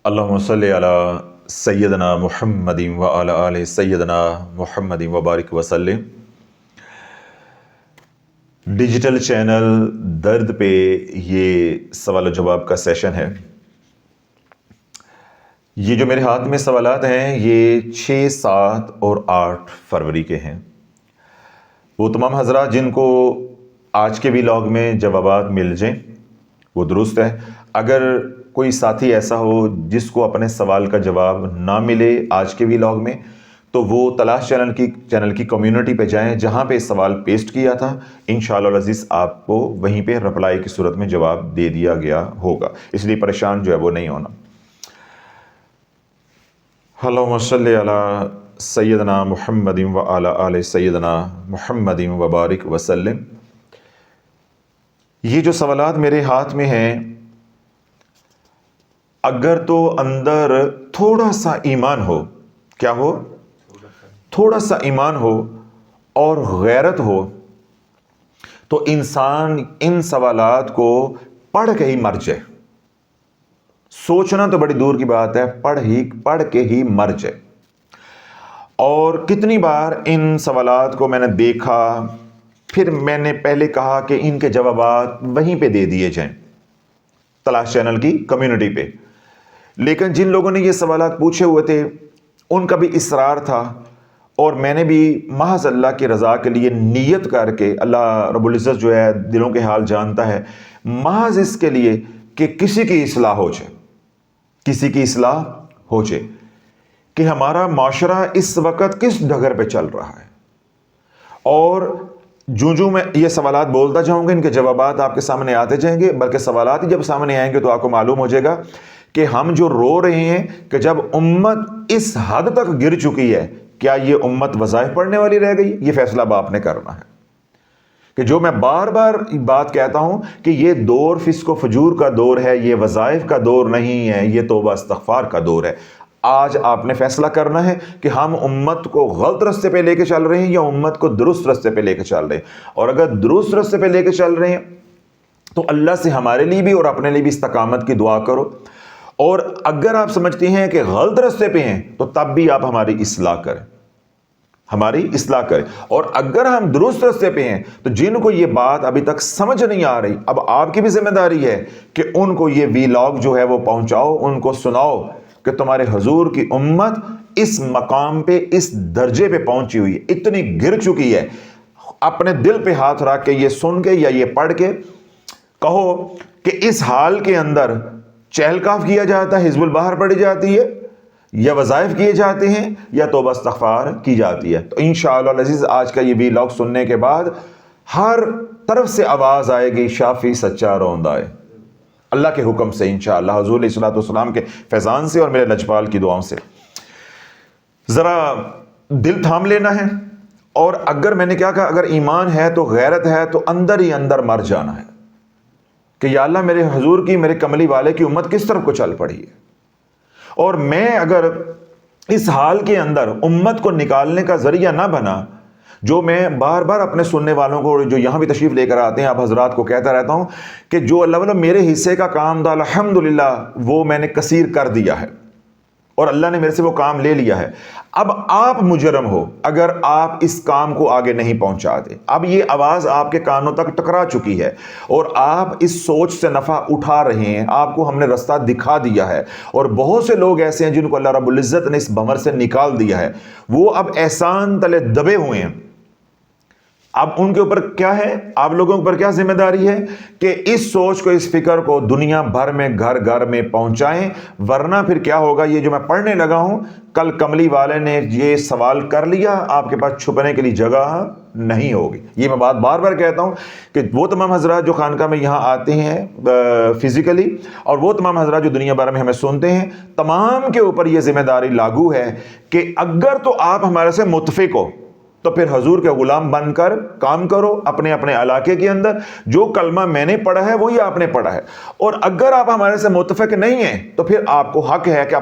اللہم صلی علی سیدنا محمد و علی آل سیدنا محمد وبارک وسلم۔ ڈیجیٹل چینل درد پہ یہ سوال و جواب کا سیشن ہے۔ یہ جو میرے ہاتھ میں سوالات ہیں یہ 6، 7 اور 8 فروری کے ہیں۔ وہ تمام حضرات جن کو آج کے ویلاگ میں جوابات مل جائیں وہ درست ہے۔ اگر کوئی ساتھی ایسا ہو جس کو اپنے سوال کا جواب نہ ملے آج کے ویلاگ میں، تو وہ تلاش چینل کی کمیونٹی پہ جائیں جہاں پہ سوال پیسٹ کیا تھا۔ انشاءاللہ العزیز آپ کو وہیں پہ رپلائی کی صورت میں جواب دے دیا گیا ہوگا، اس لیے پریشان جو ہے وہ نہیں ہونا۔ اللہم صلی علی سیدنا محمد و علی آل سیدنا محمد وبارک وسلم۔ یہ جو سوالات میرے ہاتھ میں ہیں، اگر تو اندر تھوڑا سا ایمان ہو، کیا ہو؟ تھوڑا سا ایمان ہو اور غیرت ہو تو انسان ان سوالات کو پڑھ کے ہی مر جائے۔ سوچنا تو بڑی دور کی بات ہے، پڑھ کے ہی مر جائے۔ اور کتنی بار ان سوالات کو میں نے دیکھا، پھر میں نے پہلے کہا کہ ان کے جوابات وہیں پہ دے دیے جائیں تلاش چینل کی کمیونٹی پہ، لیکن جن لوگوں نے یہ سوالات پوچھے ہوئے تھے ان کا بھی اصرار تھا، اور میں نے بھی محض اللہ کی رضا کے لیے نیت کر کے، اللہ رب العزت جو ہے دلوں کے حال جانتا ہے، محض اس کے لیے کہ کسی کی اصلاح ہو جائے، کسی کی اصلاح ہو جائے کہ ہمارا معاشرہ اس وقت کس ڈگر پہ چل رہا ہے۔ اور جو میں یہ سوالات بولتا جاؤں گا ان کے جوابات آپ کے سامنے آتے جائیں گے، بلکہ سوالات ہی جب سامنے آئیں گے تو آپ کو معلوم ہو جائے گا کہ ہم جو رو رہے ہیں کہ جب امت اس حد تک گر چکی ہے، کیا یہ امت وظائف پڑھنے والی رہ گئی؟ یہ فیصلہ اب آپ نے کرنا ہے۔ کہ جو میں بار بار بات کہتا ہوں کہ یہ دور فسق و فجور کا دور ہے، یہ وظائف کا دور نہیں ہے، یہ توبہ استغفار کا دور ہے۔ آج آپ نے فیصلہ کرنا ہے کہ ہم امت کو غلط رستے پہ لے کے چل رہے ہیں یا امت کو درست رستے پہ لے کے چل رہے ہیں۔ اور اگر درست رستے پہ لے کے چل رہے ہیں تو اللہ سے ہمارے لیے بھی اور اپنے لیے بھی استقامت کی دعا کرو، اور اگر آپ سمجھتے ہیں کہ غلط رستے پہ ہیں تو تب بھی آپ ہماری اصلاح کریں، اور اگر ہم درست رستے پہ ہیں تو جن کو یہ بات ابھی تک سمجھ نہیں آ رہی، اب آپ کی بھی ذمہ داری ہے کہ ان کو یہ ویلاگ جو ہے وہ پہنچاؤ، ان کو سناؤ کہ تمہارے حضور کی امت اس مقام پہ، اس درجے پہ پہنچی ہوئی ہے، اتنی گر چکی ہے۔ اپنے دل پہ ہاتھ رکھ کے یہ سن کے یا یہ پڑھ کے کہو کہ اس حال کے اندر چہل کاف کیا جاتا ہے، حزب البحر پڑھی جاتی ہے، یا وظائف کیے جاتے ہیں، یا توبہ استغفار کی جاتی ہے۔ تو انشاءاللہ العزیز آج کا یہ ویلاگ سننے کے بعد ہر طرف سے آواز آئے گی، شافی سچا روندا ہے، اللہ کے حکم سے انشاءاللہ، حضور علیہ الصلوۃ والسلام کے فیضان سے اور میرے لجپال کی دعاؤں سے۔ ذرا دل تھام لینا ہے، اور اگر میں نے کیا کہا، اگر ایمان ہے تو غیرت ہے تو اندر ہی اندر مر جانا ہے کہ یا اللہ میرے حضور کی، میرے کملی والے کی امت کس طرف کو چل پڑی ہے، اور میں اگر اس حال کے اندر امت کو نکالنے کا ذریعہ نہ بنا، جو میں بار بار اپنے سننے والوں کو جو یہاں بھی تشریف لے کر آتے ہیں، آپ حضرات کو کہتا رہتا ہوں کہ جو اللہ والا میرے حصے کا کام تھا الحمدللہ وہ میں نے کثیر کر دیا ہے، اور اللہ نے میرے سے وہ کام لے لیا ہے۔ اب آپ مجرم ہو اگر آپ اس کام کو آگے نہیں پہنچاتے۔ اب یہ آواز آپ کے کانوں تک ٹکرا چکی ہے اور آپ اس سوچ سے نفع اٹھا رہے ہیں، آپ کو ہم نے رستہ دکھا دیا ہے، اور بہت سے لوگ ایسے ہیں جن کو اللہ رب العزت نے اس بھنور سے نکال دیا ہے، وہ اب احسان تلے دبے ہوئے ہیں۔ اب ان کے اوپر کیا ہے، آپ لوگوں کے اوپر کیا ذمہ داری ہے کہ اس سوچ کو، اس فکر کو دنیا بھر میں گھر گھر میں پہنچائیں، ورنہ پھر کیا ہوگا، یہ جو میں پڑھنے لگا ہوں، کل کملی والے نے یہ سوال کر لیا، آپ کے پاس چھپنے کے لیے جگہ نہیں ہوگی۔ یہ میں بات بار بار کہتا ہوں کہ وہ تمام حضرات جو خانقاہ میں یہاں آتے ہیں فزیکلی، اور وہ تمام حضرات جو دنیا بھر میں ہمیں سنتے ہیں، تمام کے اوپر یہ ذمہ داری لاگو ہے کہ اگر تو آپ ہمارے سے متفق ہو تو پھر حضور کے غلام بن کر کام کرو اپنے اپنے علاقے کے اندر، جو کلمہ میں نے پڑھا ہے وہی آپ نے پڑھا ہے، اور اگر آپ ہمارے سے متفق نہیں ہیں تو پھر آپ کو حق ہے کہ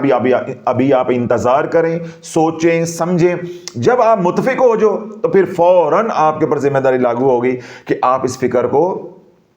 ابھی آپ انتظار کریں، سوچیں سمجھیں۔ جب آپ متفق ہو جو تو پھر فوراً آپ کے اوپر ذمہ داری لاگو ہوگی کہ آپ اس فکر کو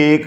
1,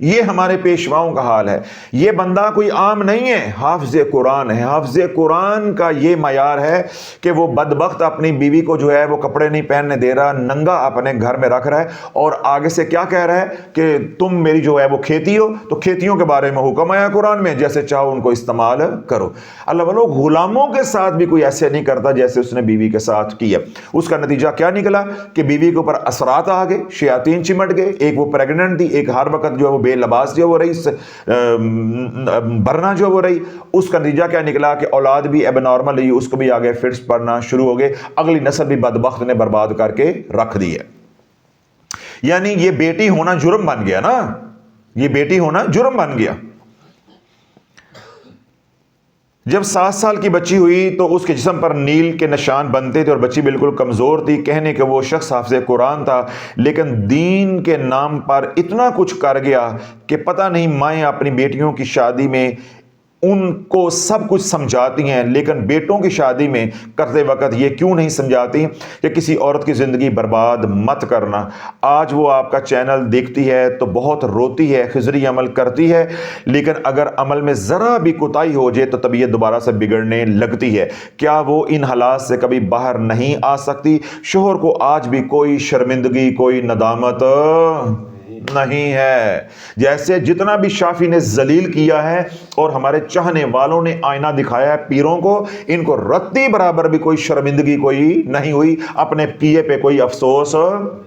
یہ ہمارے پیشواؤں کا حال ہے. یہ بندہ کوئی عام نہیں ہے, حافظ قرآن ہے. حافظ قرآن کا یہ معیار ہے کہ وہ بدبخت اپنی بیوی کو جو ہے وہ کپڑے نہیں پہننے دے رہا, ننگا اپنے گھر میں رکھ رہا ہے, اور آگے سے کیا کہہ رہا ہے کہ تم میری جو ہے وہ کھیتی ہو, تو کھیتیوں کے بارے میں حکم آیا قرآن میں, جیسے چاہو ان کو استعمال کرو. اللہ والو غلاموں کے ساتھ بھی کوئی ایسے نہیں کرتا جیسے اس نے بیوی کے ساتھ کیا. اس کا نتیجہ کیا نکلا کہ بیوی کے اوپر اثرات آ گئے, شیاطین چمٹ گئے. ایک وہ پریگننٹ تھی, ایک ہر وقت جو ہے وہ بے لباس جو وہ رہی, برنا جو وہ رہی. اس کا نتیجہ کیا نکلا کہ اولاد بھی اب نارمل رہی, اس کو بھی آگے فٹس پڑنا شروع ہو گئے. اگلی نسل بھی بدبخت نے برباد کر کے رکھ دی ہے. یعنی یہ بیٹی ہونا جرم بن گیا نا, یہ بیٹی ہونا جرم بن گیا. جب 7 سال کی بچی ہوئی تو اس کے جسم پر نیل کے نشان بنتے تھے اور بچی بالکل کمزور تھی. کہنے کہ وہ شخص حافظ قرآن تھا, لیکن دین کے نام پر اتنا کچھ کر گیا کہ پتہ نہیں مائیں اپنی بیٹیوں کی شادی میں ان کو سب کچھ سمجھاتی ہیں, لیکن بیٹوں کی شادی میں کرتے وقت یہ کیوں نہیں سمجھاتی کہ کسی عورت کی زندگی برباد مت کرنا. آج وہ آپ کا چینل دیکھتی ہے تو بہت روتی ہے, خضری عمل کرتی ہے, لیکن اگر عمل میں ذرا بھی کوتاہی ہو جائے تو طبیعت دوبارہ سے بگڑنے لگتی ہے. کیا وہ ان حالات سے کبھی باہر نہیں آ سکتی؟ شوہر کو آج بھی کوئی شرمندگی, کوئی ندامت نہیں ہے. جیسے جتنا بھی شافی نے ذلیل کیا ہے اور ہمارے چاہنے والوں نے آئینہ دکھایا ہے پیروں کو, ان کو رتی برابر بھی کوئی شرمندگی کوئی نہیں ہوئی, اپنے کیے پہ کوئی افسوس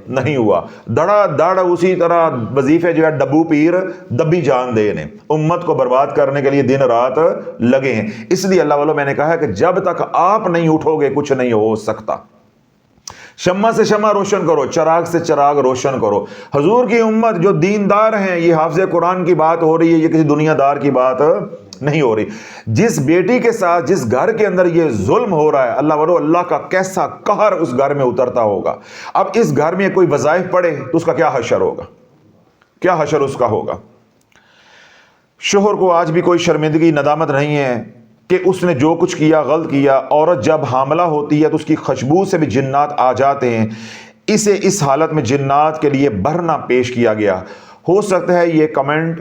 نہیں ہوا. دڑا دڑ اسی طرح وظیفے جو ہے ڈبو پیر دبی جان دے نے, امت کو برباد کرنے کے لیے دن رات لگے ہیں. اس لیے اللہ والوں میں نے کہا کہ جب تک آپ نہیں اٹھو گے کچھ نہیں ہو سکتا. شمع سے شمع روشن کرو, چراغ سے چراغ روشن کرو. حضور کی امت جو دیندار ہیں, یہ حافظ قرآن کی بات ہو رہی ہے, یہ کسی دنیا دار کی بات نہیں ہو رہی. جس بیٹی کے ساتھ جس گھر کے اندر یہ ظلم ہو رہا ہے, اللہ والو اللہ کا کیسا قہر اس گھر میں اترتا ہوگا. اب اس گھر میں کوئی وظائف پڑے تو اس کا کیا حشر ہوگا, کیا حشر اس کا ہوگا. شوہر کو آج بھی کوئی شرمندگی ندامت نہیں ہے کہ اس نے جو کچھ کیا غلط کیا. عورت جب حاملہ ہوتی ہے تو اس کی خوشبو سے بھی جنات آ جاتے ہیں. اسے اس حالت میں جنات کے لیے بھرنا پیش کیا گیا. ہو سکتا ہے یہ کمنٹ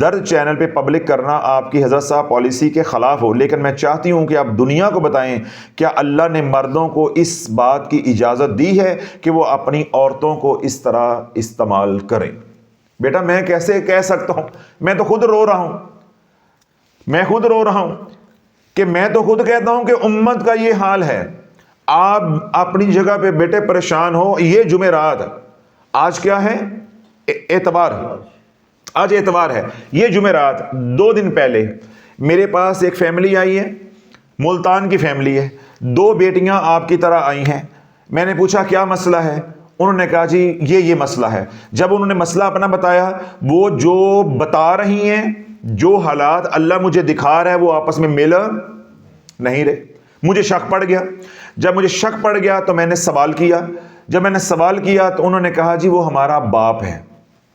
درد چینل پہ پبلک کرنا آپ کی حضرت صاحب پالیسی کے خلاف ہو, لیکن میں چاہتی ہوں کہ آپ دنیا کو بتائیں کیا اللہ نے مردوں کو اس بات کی اجازت دی ہے کہ وہ اپنی عورتوں کو اس طرح استعمال کریں. بیٹا میں کیسے کہہ سکتا ہوں, میں تو خود رو رہا ہوں, میں خود رو رہا ہوں کہ میں تو خود کہتا ہوں کہ امت کا یہ حال ہے. آپ اپنی جگہ پہ بیٹے پریشان ہو. یہ جمعرات, آج کیا ہے, اتوار, آج اتوار ہے. یہ جمعرات 2 دن پہلے میرے پاس ایک فیملی آئی ہے, ملتان کی فیملی ہے, 2 بیٹیاں آپ کی طرح آئی ہیں. میں نے پوچھا کیا مسئلہ ہے, انہوں نے کہا جی یہ مسئلہ ہے. جب انہوں نے مسئلہ اپنا بتایا, وہ جو بتا رہی ہیں, جو حالات اللہ مجھے دکھا رہا ہے وہ آپس میں مل نہیں رہے. مجھے شک پڑ گیا. جب مجھے شک پڑ گیا تو میں نے سوال کیا. جب میں نے سوال کیا تو انہوں نے کہا جی وہ ہمارا باپ ہے.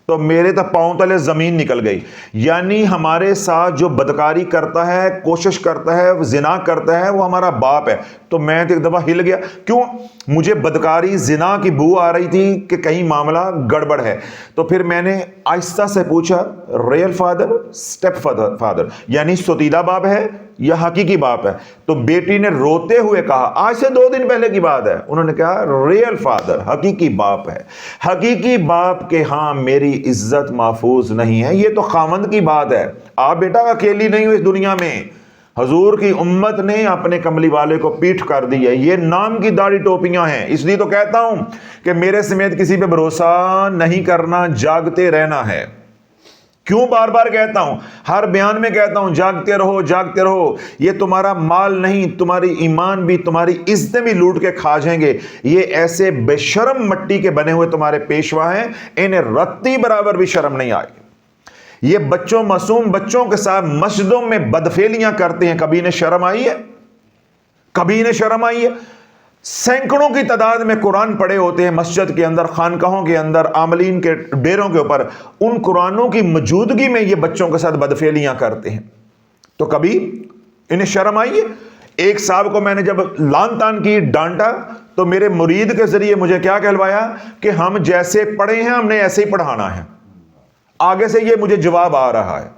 تو میرے تو پاؤں تلے زمین نکل گئی. یعنی ہمارے ساتھ جو بدکاری کرتا ہے, کوشش کرتا ہے, زنا کرتا ہے, وہ ہمارا باپ ہے. تو میں تو ایک دفعہ ہل گیا. کیوں؟ مجھے بدکاری زنا کی بو آ رہی تھی کہ کہیں معاملہ گڑبڑ ہے. تو پھر میں نے آہستہ سے پوچھا ریئل فادر, اسٹیپ فادر, یعنی ستیلا باپ ہے یا حقیقی باپ ہے؟ تو بیٹی نے روتے ہوئے کہا, آج سے 2 دن پہلے کی بات ہے, انہوں نے کہا ریئل فادر, حقیقی باپ ہے. حقیقی باپ کے ہاں میری عزت محفوظ نہیں ہے. یہ تو خاوند کی بات ہے. آپ بیٹا اکیلی نہیں ہو اس دنیا میں. حضور کی امت نے اپنے کملی والے کو پیٹھ کر دی ہے. یہ نام کی داڑھی ٹوپیاں ہیں. اس لیے تو کہتا ہوں کہ میرے سمیت کسی پہ بھروسہ نہیں کرنا, جاگتے رہنا ہے. کیوں بار بار کہتا ہوں, ہر بیان میں کہتا ہوں جاگتے رہو, جاگتے رہو. یہ تمہارا مال نہیں, تمہاری ایمان بھی, تمہاری عزتیں بھی لوٹ کے کھا جائیں گے. یہ ایسے بے شرم مٹی کے بنے ہوئے تمہارے پیشوا ہیں, انہیں رتی برابر بھی شرم نہیں آئی. یہ بچوں, معصوم بچوں کے ساتھ مسجدوں میں بدفعلیاں کرتے ہیں. کبھی انہیں شرم آئی ہے؟ کبھی انہیں شرم آئی ہے؟ سینکڑوں کی تعداد میں قرآن پڑھے ہوتے ہیں مسجد کے اندر, خانقاہوں کے اندر, عاملین کے ڈیروں کے اوپر. ان قرآنوں کی موجودگی میں یہ بچوں کے ساتھ بدفعلیاں کرتے ہیں. تو کبھی انہیں شرم آئی ہے؟ ایک صاحب کو میں نے جب لان تان کی, ڈانٹا, تو میرے مرید کے ذریعے مجھے کیا کہلوایا کہ ہم جیسے پڑھے ہیں ہم نے ایسے ہی پڑھانا ہے. آگے سے یہ مجھے جواب آ رہا ہے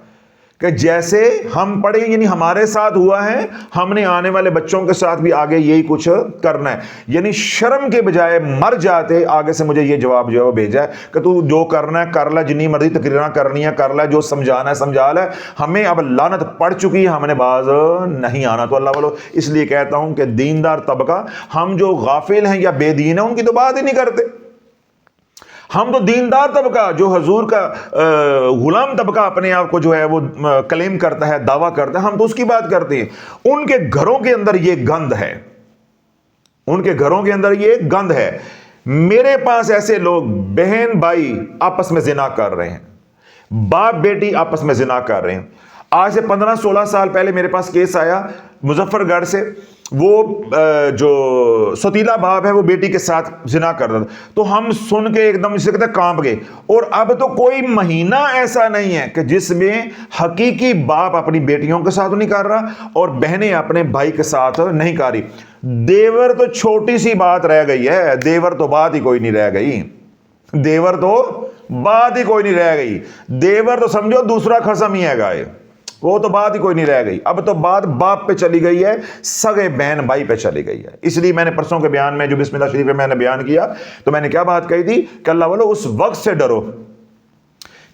کہ جیسے ہم پڑھے یعنی ہمارے ساتھ ہوا ہے، ہم نے آنے والے بچوں کے ساتھ بھی آگے یہی کچھ کرنا ہے. یعنی شرم کے بجائے مر جاتے آگے سے مجھے یہ جواب جو ہے وہ بھیجا ہے کہ تو جو کرنا ہے کر لے، جنی مرضی تقریریں کرنی ہے کر لے، جو سمجھانا ہے سمجھا لے. ہمیں اب لعنت پڑ چکی ہے، ہم نے باز نہیں آنا. تو اللہ والو اس لیے کہتا ہوں کہ دیندار طبقہ، ہم جو غافل ہیں یا بے دین ہیں ان کی تو بات ہی نہیں کرتے. ہم تو دیندار طبقہ جو حضور کا غلام طبقہ اپنے آپ کو جو ہے وہ کلیم کرتا ہے، دعویٰ کرتا ہے، ہم تو اس کی بات کرتے ہیں. ان کے گھروں کے اندر یہ گند ہے، ان کے گھروں کے اندر یہ گند ہے. میرے پاس ایسے لوگ بہن بھائی آپس میں زنا کر رہے ہیں، باپ بیٹی آپس میں زنا کر رہے ہیں. آج سے 15-16 سال پہلے میرے پاس کیس آیا مظفر گڑھ سے، وہ جو ستیلا باپ ہے وہ بیٹی کے ساتھ زنا کر رہا تھا. تو ہم سن کے ایک دم اسے کہتے ہیں کانپ گئے. اور اب تو کوئی مہینہ ایسا نہیں ہے کہ جس میں حقیقی باپ اپنی بیٹیوں کے ساتھ نہیں کر رہا اور بہنیں اپنے بھائی کے ساتھ نہیں کر رہی. دیور تو چھوٹی سی بات رہ گئی ہے، دیور تو بات ہی کوئی نہیں رہ گئی، دیور تو بات ہی کوئی نہیں رہ گئی. دیور تو سمجھو دوسرا قسم ہی ہے گائے، وہ تو بات ہی کوئی نہیں رہ گئی. اب تو بات باپ پہ چلی گئی ہے، سگے بہن بھائی پہ چلی گئی ہے. اس لیے میں نے پرسوں کے بیان میں جو بسم اللہ شریف میں میں نے بیان کیا تو میں نے کیا بات کہی تھی کہ اللہ والو اس وقت سے ڈرو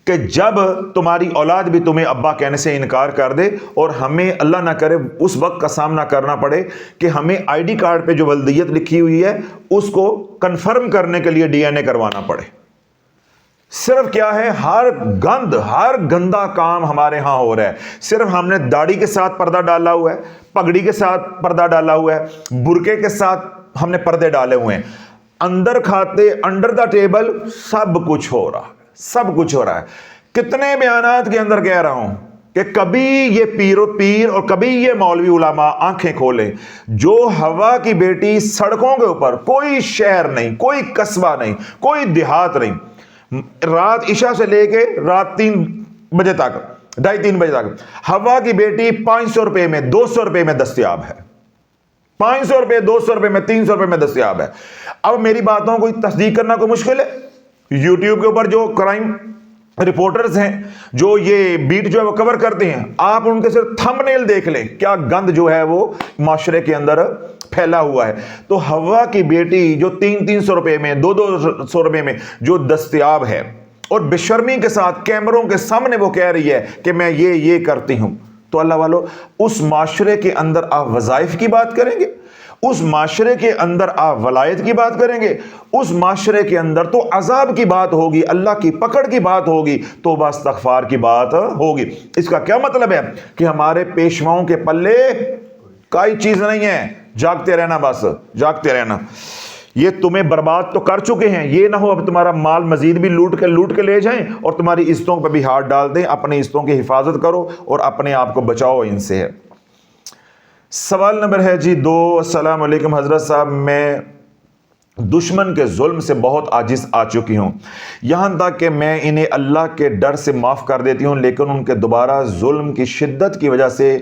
کہ جب تمہاری اولاد بھی تمہیں ابا کہنے سے انکار کر دے اور ہمیں اللہ نہ کرے اس وقت کا سامنا کرنا پڑے کہ ہمیں آئی ڈی کارڈ پہ جو ولدیت لکھی ہوئی ہے اس کو کنفرم کرنے کے لیے ڈی این اے کروانا پڑے. صرف کیا ہے، ہر گندا کام ہمارے ہاں ہو رہا ہے. صرف ہم نے داڑھی کے ساتھ پردہ ڈالا ہوا ہے، پگڑی کے ساتھ پردہ ڈالا ہوا ہے، برقعے کے ساتھ ہم نے پردے ڈالے ہوئے ہیں. اندر کھاتے انڈر دا ٹیبل سب کچھ ہو رہا ہے، سب کچھ ہو رہا ہے. کتنے بیانات کے اندر کہہ رہا ہوں کہ کبھی یہ پیر اور کبھی یہ مولوی علماء آنکھیں کھولیں. جو ہوا کی بیٹی سڑکوں کے اوپر، کوئی شہر نہیں، کوئی قصبہ نہیں، کوئی دیہات نہیں، رات عشاء سے لے کے رات 3 بجے تک، 2:30-3 بجے تک ہوا کی بیٹی 500 روپے میں، 200 روپے میں دستیاب ہے. 500 روپے، 200 روپے میں، 300 روپے میں دستیاب ہے. اب میری باتوں کو تصدیق کرنا کوئی مشکل ہے؟ یوٹیوب کے اوپر جو کرائم رپورٹرز ہیں، جو یہ بیٹ جو ہے وہ کور کرتے ہیں، آپ ان کے صرف تھمب نیل دیکھ لیں، کیا گند جو ہے وہ معاشرے کے اندر پھیلا ہوا ہے. تو ہوا کی بیٹی جو 300 روپے میں، 200 روپے میں جو دستیاب ہے اور بے شرمی کے ساتھ کیمروں کے سامنے وہ کہہ رہی ہے کہ میں یہ کرتی ہوں، تو اللہ والو اس معاشرے کے اندر آپ وظائف کی بات کریں گے، اس معاشرے کے اندر آپ ولایت کی بات کریں گے، اس معاشرے کے اندر تو عذاب کی بات ہوگی، اللہ کی پکڑ کی بات ہوگی، توبہ استغفار کی بات ہوگی. اس کا کیا مطلب ہے کہ ہمارے پیشواؤں کے پلے کوئی چیز نہیں ہے، جاگتے رہنا، بس جاگتے رہنا. یہ تمہیں برباد تو کر چکے ہیں، یہ نہ ہو اب تمہارا مال مزید بھی لوٹ کے لے جائیں اور تمہاری عزتوں پہ بھی ہاتھ ڈال دیں. اپنی عزتوں کی حفاظت کرو اور اپنے آپ کو بچاؤ ان سے. سوال نمبر ہے جی 2. السلام علیکم حضرت صاحب، میں دشمن کے ظلم سے بہت عاجز آ چکی ہوں، یہاں تک کہ میں انہیں اللہ کے ڈر سے معاف کر دیتی ہوں، لیکن ان کے دوبارہ ظلم کی شدت کی وجہ سے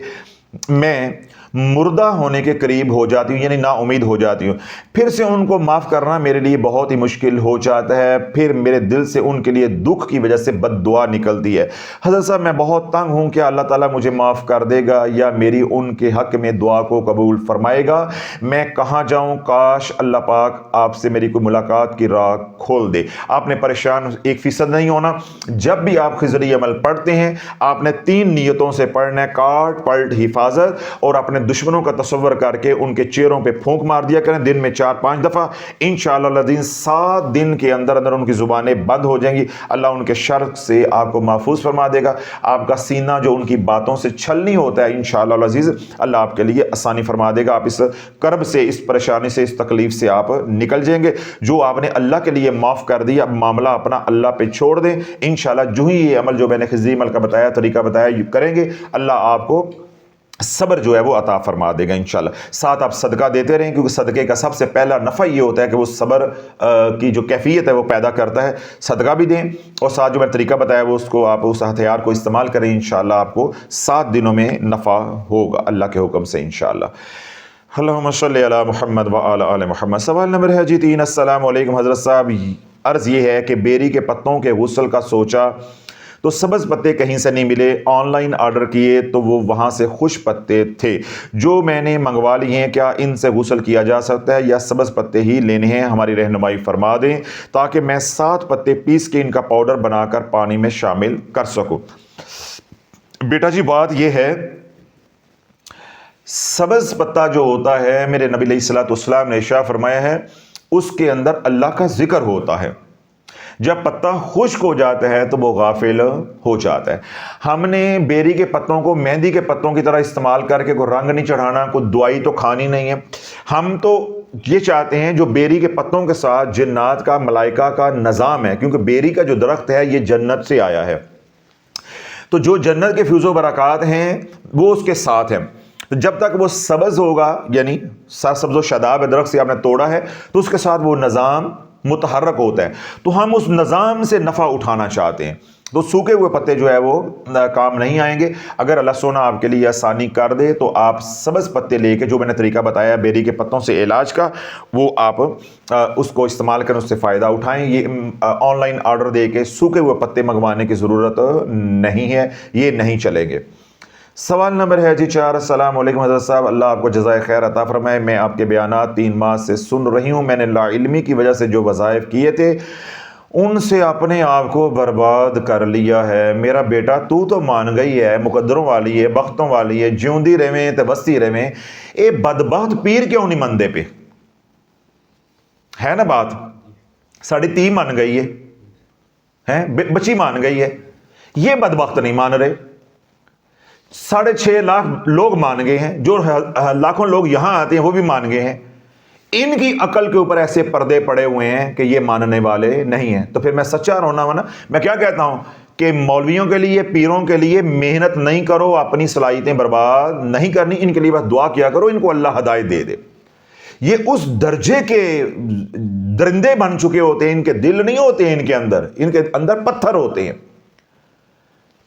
میں مردہ ہونے کے قریب ہو جاتی ہوں، یعنی نا امید ہو جاتی ہوں. پھر سے ان کو معاف کرنا میرے لیے بہت ہی مشکل ہو جاتا ہے، پھر میرے دل سے ان کے لیے دکھ کی وجہ سے بد دعا نکلتی ہے. حضرت صاحب میں بہت تنگ ہوں، کیا اللہ تعالیٰ مجھے معاف کر دے گا یا میری ان کے حق میں دعا کو قبول فرمائے گا؟ میں کہاں جاؤں؟ کاش اللہ پاک آپ سے میری کوئی ملاقات کی راہ کھول دے. آپ نے پریشان 1% نہیں ہونا. جب بھی آپ خضری عمل پڑھتے ہیں آپ نے 3 نیتوں سے پڑھنا ہے: کاٹ پلٹ حفاظت، اور اپنے دشمنوں کا تصور کر کے ان کے چہروں پہ پھونک مار دیا کریں دن میں 4-5 دفعہ. انشاءاللہ العظیم 7 دن کے اندر ان کی زبانیں بند ہو جائیں گی. اللہ ان کے شر سے آپ کو محفوظ فرما دے گا. آپ کا سینہ جو ان کی باتوں سے چھلنی ہوتا ہے انشاءاللہ العزیز اللہ آپ کے لیے آسانی فرما دے گا. آپ اس کرب سے، اس پریشانی سے، اس تکلیف سے آپ نکل جائیں گے. جو آپ نے اللہ کے لیے معاف کر دیا، اب معاملہ اپنا اللہ پہ چھوڑ دیں. انشاءاللہ جو ہی یہ عمل جو میں نے خضری عمل کا بتایا، طریقہ بتایا، کریں گے، اللہ آپ کو صبر جو ہے وہ عطا فرما دے گا انشاءاللہ. ساتھ آپ صدقہ دیتے رہیں، کیونکہ صدقے کا سب سے پہلا نفع یہ ہوتا ہے کہ وہ صبر کی جو کیفیت ہے وہ پیدا کرتا ہے. صدقہ بھی دیں اور ساتھ جو میں طریقہ بتایا وہ اس کو آپ اس ہتھیار کو استعمال کریں. انشاءاللہ آپ کو 7 دنوں میں نفع ہوگا اللہ کے حکم سے انشاءاللہ. اللہم صلی علی محمد وعلی آل محمد. سوال نمبر ہے جی 3. السلام علیکم حضرت صاحب، عرض یہ ہے کہ بیری کے پتوں کے غسل کا تو سبز پتے کہیں سے نہیں ملے، آن لائن آرڈر کیے تو وہ وہاں سے خشک پتے تھے جو میں نے منگوا لیے ہیں، کیا ان سے غسل کیا جا سکتا ہے یا سبز پتے ہی لینے ہیں؟ ہماری رہنمائی فرما دیں تاکہ میں 7 پتے پیس کے ان کا پاؤڈر بنا کر پانی میں شامل کر سکوں۔ بیٹا جی بات یہ ہے، سبز پتا جو ہوتا ہے، میرے نبی علیہ الصلوۃ والسلام نے ارشاد فرمایا ہے، اس کے اندر اللہ کا ذکر ہوتا ہے۔ جب پتا خشک ہو جاتا ہے تو وہ غافل ہو جاتا ہے۔ ہم نے بیری کے پتوں کو مہندی کے پتوں کی طرح استعمال کر کے کوئی رنگ نہیں چڑھانا، کوئی دوائی تو کھانی نہیں ہے۔ ہم تو یہ چاہتے ہیں جو بیری کے پتوں کے ساتھ جنات کا، ملائکہ کا نظام ہے، کیونکہ بیری کا جو درخت ہے یہ جنت سے آیا ہے، تو جو جنت کے فیض و برکات ہیں وہ اس کے ساتھ ہیں۔ تو جب تک وہ سبز ہوگا، یعنی سبز و شاداب درخت سے آپ نے توڑا ہے، تو اس کے ساتھ وہ نظام متحرک ہوتا ہے، تو ہم اس نظام سے نفع اٹھانا چاہتے ہیں، تو سوکھے ہوئے پتے جو ہے وہ کام نہیں آئیں گے۔ اگر اللہ سونا آپ کے لیے آسانی کر دے تو آپ سبز پتے لے کے، جو میں نے طریقہ بتایا بیری کے پتوں سے علاج کا، وہ آپ اس کو استعمال کریں، اس سے فائدہ اٹھائیں۔ یہ آن لائن آرڈر دے کے سوکھے ہوئے پتے منگوانے کی ضرورت نہیں ہے، یہ نہیں چلیں گے۔ سوال نمبر ہے جی 4، السلام علیکم حضرت صاحب، اللہ آپ کو جزائے خیر عطا فرمائے۔ میں آپ کے بیانات 3 ماہ سے سن رہی ہوں، میں نے لا علمی کی وجہ سے جو وظائف کیے تھے ان سے اپنے آپ کو برباد کر لیا ہے۔ میرا بیٹا تو مان گئی ہے، مقدروں والی ہے، بختوں والی ہے، جیوندی رہویں تے بستی رہویں، اے بدبخت پیر کیوں نہیں مندے پہ ہے نا بات؟ ساڑی تی مان گئی ہے، بچی مان گئی ہے، یہ بدبخت نہیں مان رہے۔ 6.5 لاکھ لوگ مان گئے ہیں، جو لاکھوں لوگ یہاں آتے ہیں وہ بھی مان گئے ہیں۔ ان کی عقل کے اوپر ایسے پردے پڑے ہوئے ہیں کہ یہ ماننے والے نہیں ہیں۔ تو پھر میں سچا رونا ہوں نا، میں کیا کہتا ہوں کہ مولویوں کے لیے، پیروں کے لیے محنت نہیں کرو، اپنی صلاحیتیں برباد نہیں کرنی، ان کے لیے بس دعا کیا کرو، ان کو اللہ ہدایت دے دے۔ یہ اس درجے کے درندے بن چکے ہوتے ہیں، ان کے دل نہیں ہوتے ہیں، ان کے اندر پتھر ہوتے ہیں۔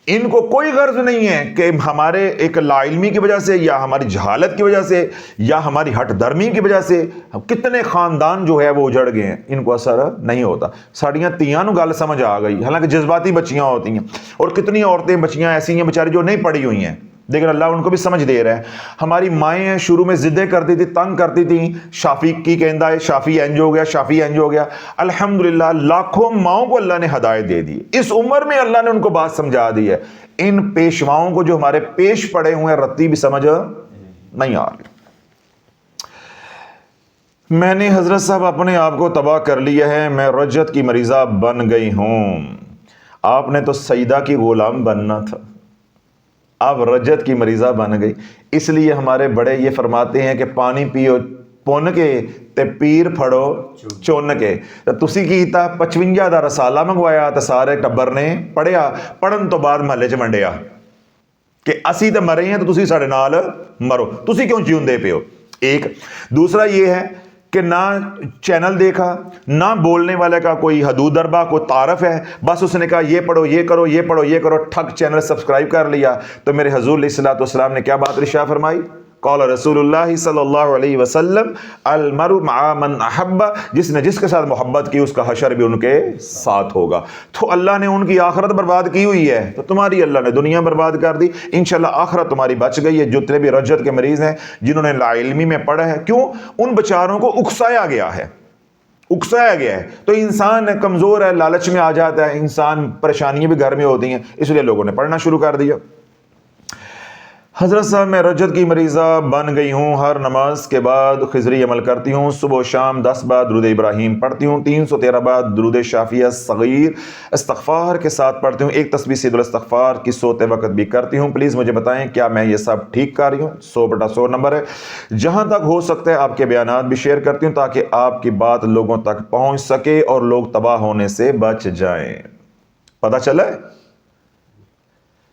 ان کو کوئی غرض نہیں ہے کہ ہمارے ایک لا علمی کی وجہ سے یا ہماری جہالت کی وجہ سے یا ہماری ہٹ درمی کی وجہ سے کتنے خاندان جو ہے وہ اجڑ گئے ہیں، ان کو اثر نہیں ہوتا۔ ساڑیاں تیاں نو گل سمجھ آ گئی، حالانکہ جذباتی بچیاں ہوتی ہیں، اور کتنی عورتیں بچیاں ایسی ہیں بیچاری جو نہیں پڑھی ہوئی ہیں، لیکن اللہ ان کو بھی سمجھ دے رہا ہے۔ ہماری مائیں ہیں، شروع میں ضدیں کرتی تھی، تنگ کرتی تھیں، شافی کی کہندہ ہے، شافی انج ہو گیا، شافی انج ہو گیا۔ الحمدللہ لاکھوں ماؤں کو اللہ نے ہدایت دے دی، اس عمر میں اللہ نے ان کو بات سمجھا دی ہے۔ ان پیشواؤں کو جو ہمارے پیش پڑے ہوئے ہیں، رتی بھی سمجھ نہیں آ رہی۔ میں نے حضرت صاحب اپنے آپ کو تباہ کر لیا ہے، میں رجت کی مریضہ بن گئی ہوں۔ آپ نے تو سیدہ کی غلام بننا تھا، آپ رجت کی مریضہ بن گئی۔ اس لیے ہمارے بڑے یہ فرماتے ہیں کہ پانی پیو پن کے تے پیر پھڑو چن کے۔ تسی کیتا 55 دا رسالہ منگوایا تے سارے ٹبر نے پڑھیا، پڑھن تو بعد محلے چ منڈیا کہ اسی تے مرے ہیں تو تسی ساڑے نال مرو، تسی کیوں جیوندے پہ ہو؟ ایک دوسرا یہ ہے کہ نہ چینل دیکھا، نہ بولنے والے کا کوئی حدود دربا، کوئی تعارف ہے، بس اس نے کہا یہ پڑھو، یہ کرو، یہ پڑھو، یہ کرو، ٹھک چینل سبسکرائب کر لیا۔ تو میرے حضور علیہ الصلوۃ والسلام نے کیا بات ارشاد فرمائی؟ قال رسول اللہ صلی اللہ علیہ وسلم المرء مع من احب، جس نے جس کے ساتھ محبت کی اس کا حشر بھی ان کے ساتھ ہوگا۔ تو اللہ نے ان کی آخرت برباد کی ہوئی ہے تو تمہاری اللہ نے دنیا برباد کر دی، انشاءاللہ آخرت تمہاری بچ گئی ہے۔ جتنے بھی رجت کے مریض ہیں جنہوں نے لا علمی میں پڑھا ہے، کیوں ان بچاروں کو اکسایا گیا ہے، اکسایا گیا ہے۔ تو انسان کمزور ہے، لالچ میں آ جاتا ہے، انسان پریشانیاں بھی گھر میں ہوتی ہیں، اس لیے لوگوں نے پڑھنا شروع کر دیا۔ حضرت صاحب میں رجت کی مریضہ بن گئی ہوں، ہر نماز کے بعد خضری عمل کرتی ہوں، صبح و شام 10 بار درود ابراہیم پڑھتی ہوں، 313 بار درود شافیہ صغیر استغفار کے ساتھ پڑھتی ہوں، ایک تسبیح سید الاستغفار کی سوتے وقت بھی کرتی ہوں۔ پلیز مجھے بتائیں کیا میں یہ سب ٹھیک کر رہی ہوں؟ 100/100 نمبر ہے۔ جہاں تک ہو سکتا ہے آپ کے بیانات بھی شیئر کرتی ہوں تاکہ آپ کی بات لوگوں تک پہنچ سکے اور لوگ تباہ ہونے سے بچ جائیں۔ پتہ چلا ہے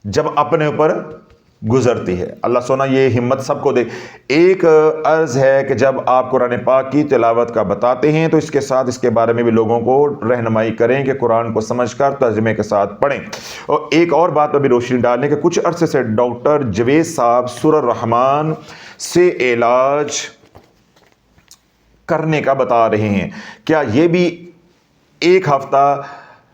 جب اپنے اوپر گزرتی ہے، اللہ سونا یہ ہمت سب کو دے۔ ایک عرض ہے کہ جب آپ قرآن پاک کی تلاوت کا بتاتے ہیں تو اس کے ساتھ اس کے بارے میں بھی لوگوں کو رہنمائی کریں کہ قرآن کو سمجھ کر ترجمے کے ساتھ پڑھیں۔ اور ایک اور بات پر بھی روشنی ڈالنے کہ کچھ عرصے سے ڈاکٹر جوید صاحب سورہ الرحمن سے علاج کرنے کا بتا رہے ہیں، کیا یہ بھی ایک ہفتہ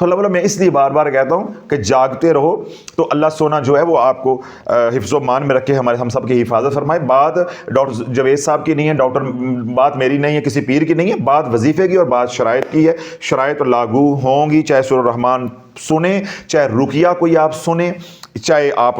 تو اللہ میں اس لیے بار بار کہتا ہوں کہ جاگتے رہو، تو اللہ سونا جو ہے وہ آپ کو حفظ و مان میں رکھے، ہم سب کی حفاظت فرمائے۔ بات ڈاکٹر جاوید صاحب کی نہیں ہے، بات میری نہیں ہے، کسی پیر کی نہیں ہے، بات وظیفے کی اور بات شرائط کی ہے۔ شرائط لاگو ہوں گی، چاہے سورہ الرحمن سنیں، چاہے رقیہ کوئی آپ سنیں، چاہے آپ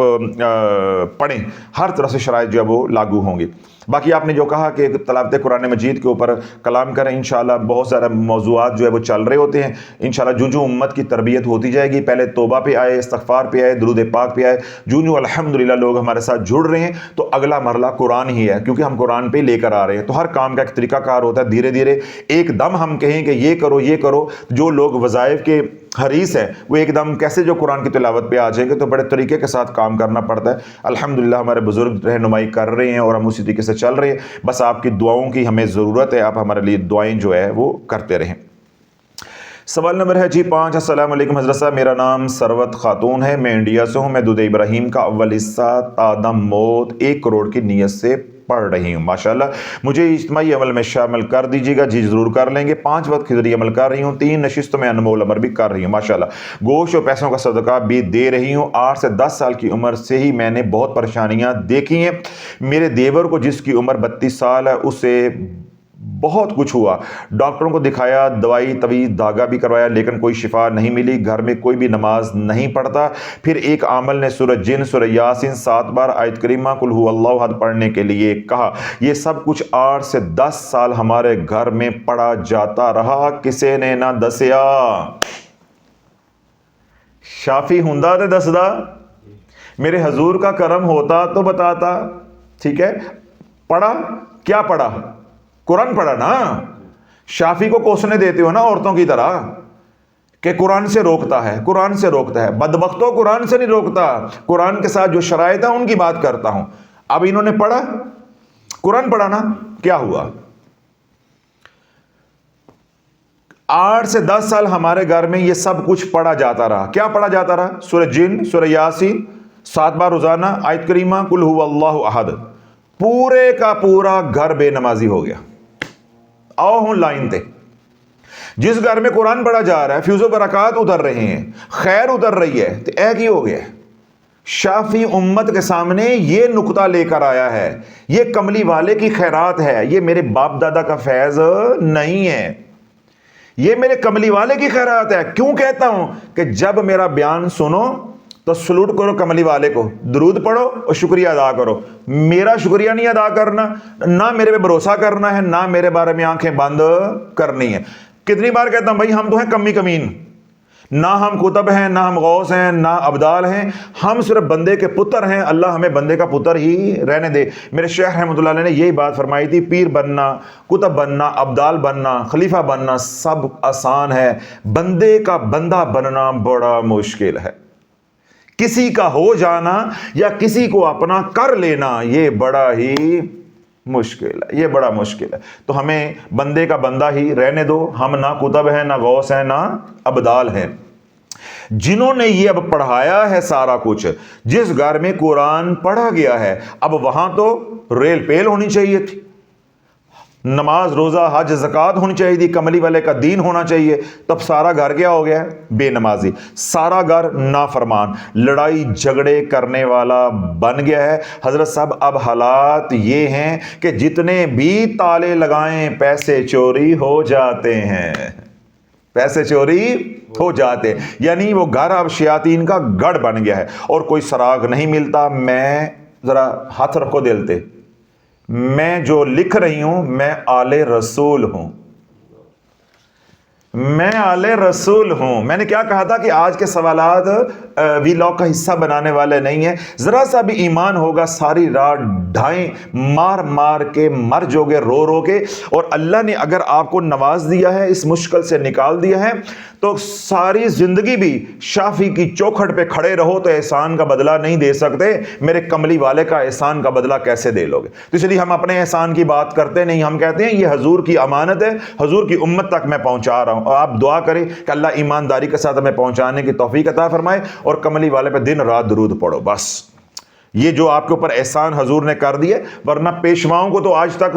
پڑھیں، ہر طرح سے شرائط جو ہے وہ لاگو ہوں گی۔ باقی آپ نے جو کہا کہ تلاوت قرآن مجید کے اوپر کلام کریں، انشاءاللہ بہت سارے موضوعات جو ہے وہ چل رہے ہوتے ہیں، انشاءاللہ جو امت کی تربیت ہوتی جائے گی، پہلے توبہ پہ آئے، استغفار پہ آئے، درود پاک پہ آئے، جو الحمدللہ لوگ ہمارے ساتھ جڑ رہے ہیں، تو اگلا مرحلہ قرآن ہی ہے، کیونکہ ہم قرآن پہ لے کر آ رہے ہیں۔ تو ہر کام کا ایک طریقہ کار ہوتا ہے، دھیرے دھیرے ایک دم ہم کہیں کہ یہ کرو یہ کرو، جو لوگ وظائف کے حریص ہے وہ ایک دم کیسے جو قرآن کی تلاوت پہ آ جائیں گے، تو بڑے طریقے کے ساتھ کام کرنا پڑتا ہے۔ الحمدللہ ہمارے بزرگ رہنمائی کر رہے ہیں اور ہم اسی طریقے سے چل رہے ہیں، بس آپ کی دعاؤں کی ہمیں ضرورت ہے، آپ ہمارے لیے دعائیں جو ہے وہ کرتے رہیں۔ سوال نمبر ہے جی 5، السلام علیکم حضرت صاحب، میرا نام سروت خاتون ہے، میں انڈیا سے ہوں، میں دودھ ابراہیم کا اول حصہ تادم موت 1 کروڑ کی نیت سے پڑھ رہی ہوں، ماشاءاللہ مجھے اجتماعی عمل میں شامل کر دیجیے گا۔ جی ضرور کر لیں گے۔ 5 وقت کے ذریعے عمل کر رہی ہوں، 3 نشستوں میں انمول عمر بھی کر رہی ہوں، ماشاءاللہ گوشت اور پیسوں کا صدقہ بھی دے رہی ہوں۔ 8 سے 10 سال کی عمر سے ہی میں نے بہت پریشانیاں دیکھی ہیں۔ میرے دیور کو جس کی عمر 32 سال ہے، اسے بہت کچھ ہوا، ڈاکٹروں کو دکھایا، دوائی طویل دھاگا بھی کروایا، لیکن کوئی شفا نہیں ملی۔ گھر میں کوئی بھی نماز نہیں پڑھتا۔ پھر ایک عامل نے سورہ جن، سورہ یاسین 7 بار، آیت کریمہ قل ھو اللہ احد پڑھنے کے لیے کہا۔ یہ سب کچھ 8 سے 10 سال ہمارے گھر میں پڑھا جاتا رہا، کسی نے نہ دسیا۔ شافی ہوندا تے دسدا، میرے حضور کا کرم ہوتا تو بتاتا، ٹھیک ہے۔ پڑھا کیا پڑھا؟ قرآن پڑھا نا۔ شافی کو کوسنے دیتے ہو نا عورتوں کی طرح کہ قرآن سے روکتا ہے، قرآن سے روکتا ہے۔ بدبختوں قرآن سے نہیں روکتا، قرآن کے ساتھ جو شرائط ہیں ان کی بات کرتا ہوں۔ اب انہوں نے پڑھا، قرآن پڑھا نا، کیا ہوا؟ 8 سے 10 سال ہمارے گھر میں یہ سب کچھ پڑھا جاتا رہا۔ کیا پڑھا جاتا رہا؟ سورہ جن، سورہ یاسین 7 بار روزانہ، آیت کریمہ قل ھو اللہ احد۔ پورے کا پورا گھر بے نمازی ہو گیا۔ آؤ ہوں لائن تے، جس گھر میں قرآن پڑھا جا رہا ہے، فیض و برکات اتر رہے ہیں، خیر اتر رہی ہے، تو اے کی ہو گیا؟ شافی امت کے سامنے یہ نقطہ لے کر آیا ہے، یہ کملی والے کی خیرات ہے، یہ میرے باپ دادا کا فیض نہیں ہے، یہ میرے کملی والے کی خیرات ہے۔ کیوں کہتا ہوں کہ جب میرا بیان سنو تو سلوٹ کرو کملی والے کو، درود پڑھو اور شکریہ ادا کرو۔ میرا شکریہ نہیں ادا کرنا، نہ میرے پہ بھروسہ کرنا ہے، نہ میرے بارے میں آنکھیں بند کرنی ہے۔ کتنی بار کہتا ہوں بھائی، ہم تو ہیں کمی کمین، نہ ہم قطب ہیں، نہ ہم غوث ہیں، نہ ابدال ہیں، ہم صرف بندے کے پتر ہیں۔ اللہ ہمیں بندے کا پتر ہی رہنے دے۔ میرے شیخ رحمۃ اللہ علیہ نے یہی بات فرمائی تھی، پیر بننا، قطب بننا، ابدال بننا، خلیفہ بننا سب آسان ہے، بندے کا بندہ بننا بڑا مشکل ہے۔ کسی کا ہو جانا یا کسی کو اپنا کر لینا یہ بڑا ہی مشکل ہے، یہ بڑا مشکل ہے۔ تو ہمیں بندے کا بندہ ہی رہنے دو۔ ہم نہ قطب ہیں، نہ غوث ہیں، نہ ابدال ہیں۔ جنہوں نے یہ اب پڑھایا ہے سارا کچھ، جس گھر میں قرآن پڑھا گیا ہے، اب وہاں تو ریل پیل ہونی چاہیے تھی، نماز روزہ حج زکوٰۃ ہونی چاہیے تھی، کملی والے کا دین ہونا چاہیے۔ تب سارا گھر کیا ہو گیا؟ بے نمازی، سارا گھر نافرمان، لڑائی جھگڑے کرنے والا بن گیا ہے۔ حضرت صاحب اب حالات یہ ہیں کہ جتنے بھی تالے لگائیں پیسے چوری ہو جاتے ہیں، پیسے چوری ہو جاتے، یعنی وہ گھر اب شیاطین کا گڑھ بن گیا ہے اور کوئی سراغ نہیں ملتا۔ میں ذرا ہاتھ رکھو دل تے، میں جو لکھ رہی ہوں میں آل رسول ہوں، میں آل رسول ہوں۔ میں نے کیا کہا تھا کہ آج کے سوالات ویلاگ کا حصہ بنانے والے نہیں ہیں۔ ذرا سا بھی ایمان ہوگا، ساری رات ڈھائیں مار مار کے مر جو گے، رو رو کے، اور اللہ نے اگر آپ کو نواز دیا ہے، اس مشکل سے نکال دیا ہے، تو ساری زندگی بھی شافی کی چوکھٹ پہ کھڑے رہو تو احسان کا بدلہ نہیں دے سکتے۔ میرے کملی والے کا احسان کا بدلہ کیسے دے لو گے؟ تو اس لیے ہم اپنے احسان کی بات کرتے نہیں، ہم کہتے ہیں یہ حضور کی امانت ہے، حضور کی امت تک میں پہنچا رہا ہوں، اور آپ دعا کریں کہ اللہ ایمانداری کے ساتھ ہمیں پہنچانے کی توفیق عطا فرمائے، اور کملی والے پہ دن رات درود پڑھو۔ بس یہ جو آپ کے اوپر احسان حضور نے کر دیے، ورنہ پیشواؤں کو تو آج تک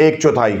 1/4।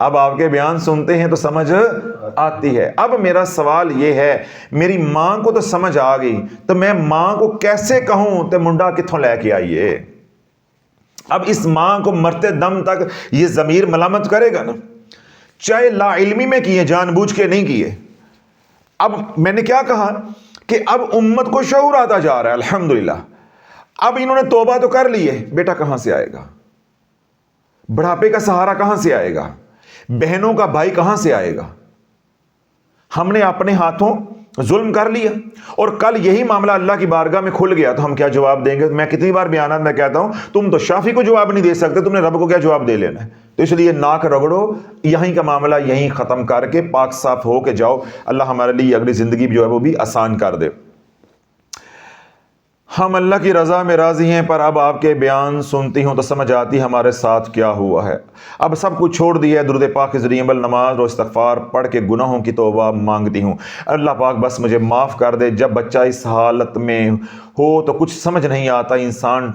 اب آپ کے بیان سنتے ہیں تو سمجھ آتی ہے۔ اب میرا سوال یہ ہے، میری ماں کو تو سمجھ آ گئی، تو میں ماں کو کیسے کہوں تے منڈا کتھوں لے کے آئیے؟ اب اس ماں کو مرتے دم تک یہ ضمیر ملامت کرے گا نا، چاہے لا علمی میں کیے، جان بوجھ کے نہیں کیے۔ اب میں نے کیا کہا کہ اب امت کو شعور آتا جا رہا ہے، الحمدللہ۔ اب انہوں نے توبہ تو کر لی ہے، بیٹا کہاں سے آئے گا؟ بڑھاپے کا سہارا کہاں سے آئے گا؟ بہنوں کا بھائی کہاں سے آئے گا؟ ہم نے اپنے ہاتھوں ظلم کر لیا، اور کل یہی معاملہ اللہ کی بارگاہ میں کھل گیا تو ہم کیا جواب دیں گے؟ میں کتنی بار بیانات میں کہتا ہوں، تم تو شافی کو جواب نہیں دے سکتے، تم نے رب کو کیا جواب دے لینا ہے؟ تو اس لیے ناک رگڑو، یہیں کا معاملہ یہیں ختم کر کے پاک صاف ہو کے جاؤ۔ اللہ ہمارے لیے اگلی زندگی جو ہے وہ بھی آسان کر دے۔ ہم اللہ کی رضا میں راضی ہیں، پر اب آپ کے بیان سنتی ہوں تو سمجھ آتی ہمارے ساتھ کیا ہوا ہے۔ اب سب کچھ چھوڑ دیا ہے، درود پاک کے ذریعے بل نماز اور استغفار پڑھ کے گناہوں کی توبہ مانگتی ہوں۔ اللہ پاک بس مجھے معاف کر دے۔ جب بچہ اس حالت میں ہو تو کچھ سمجھ نہیں آتا، انسان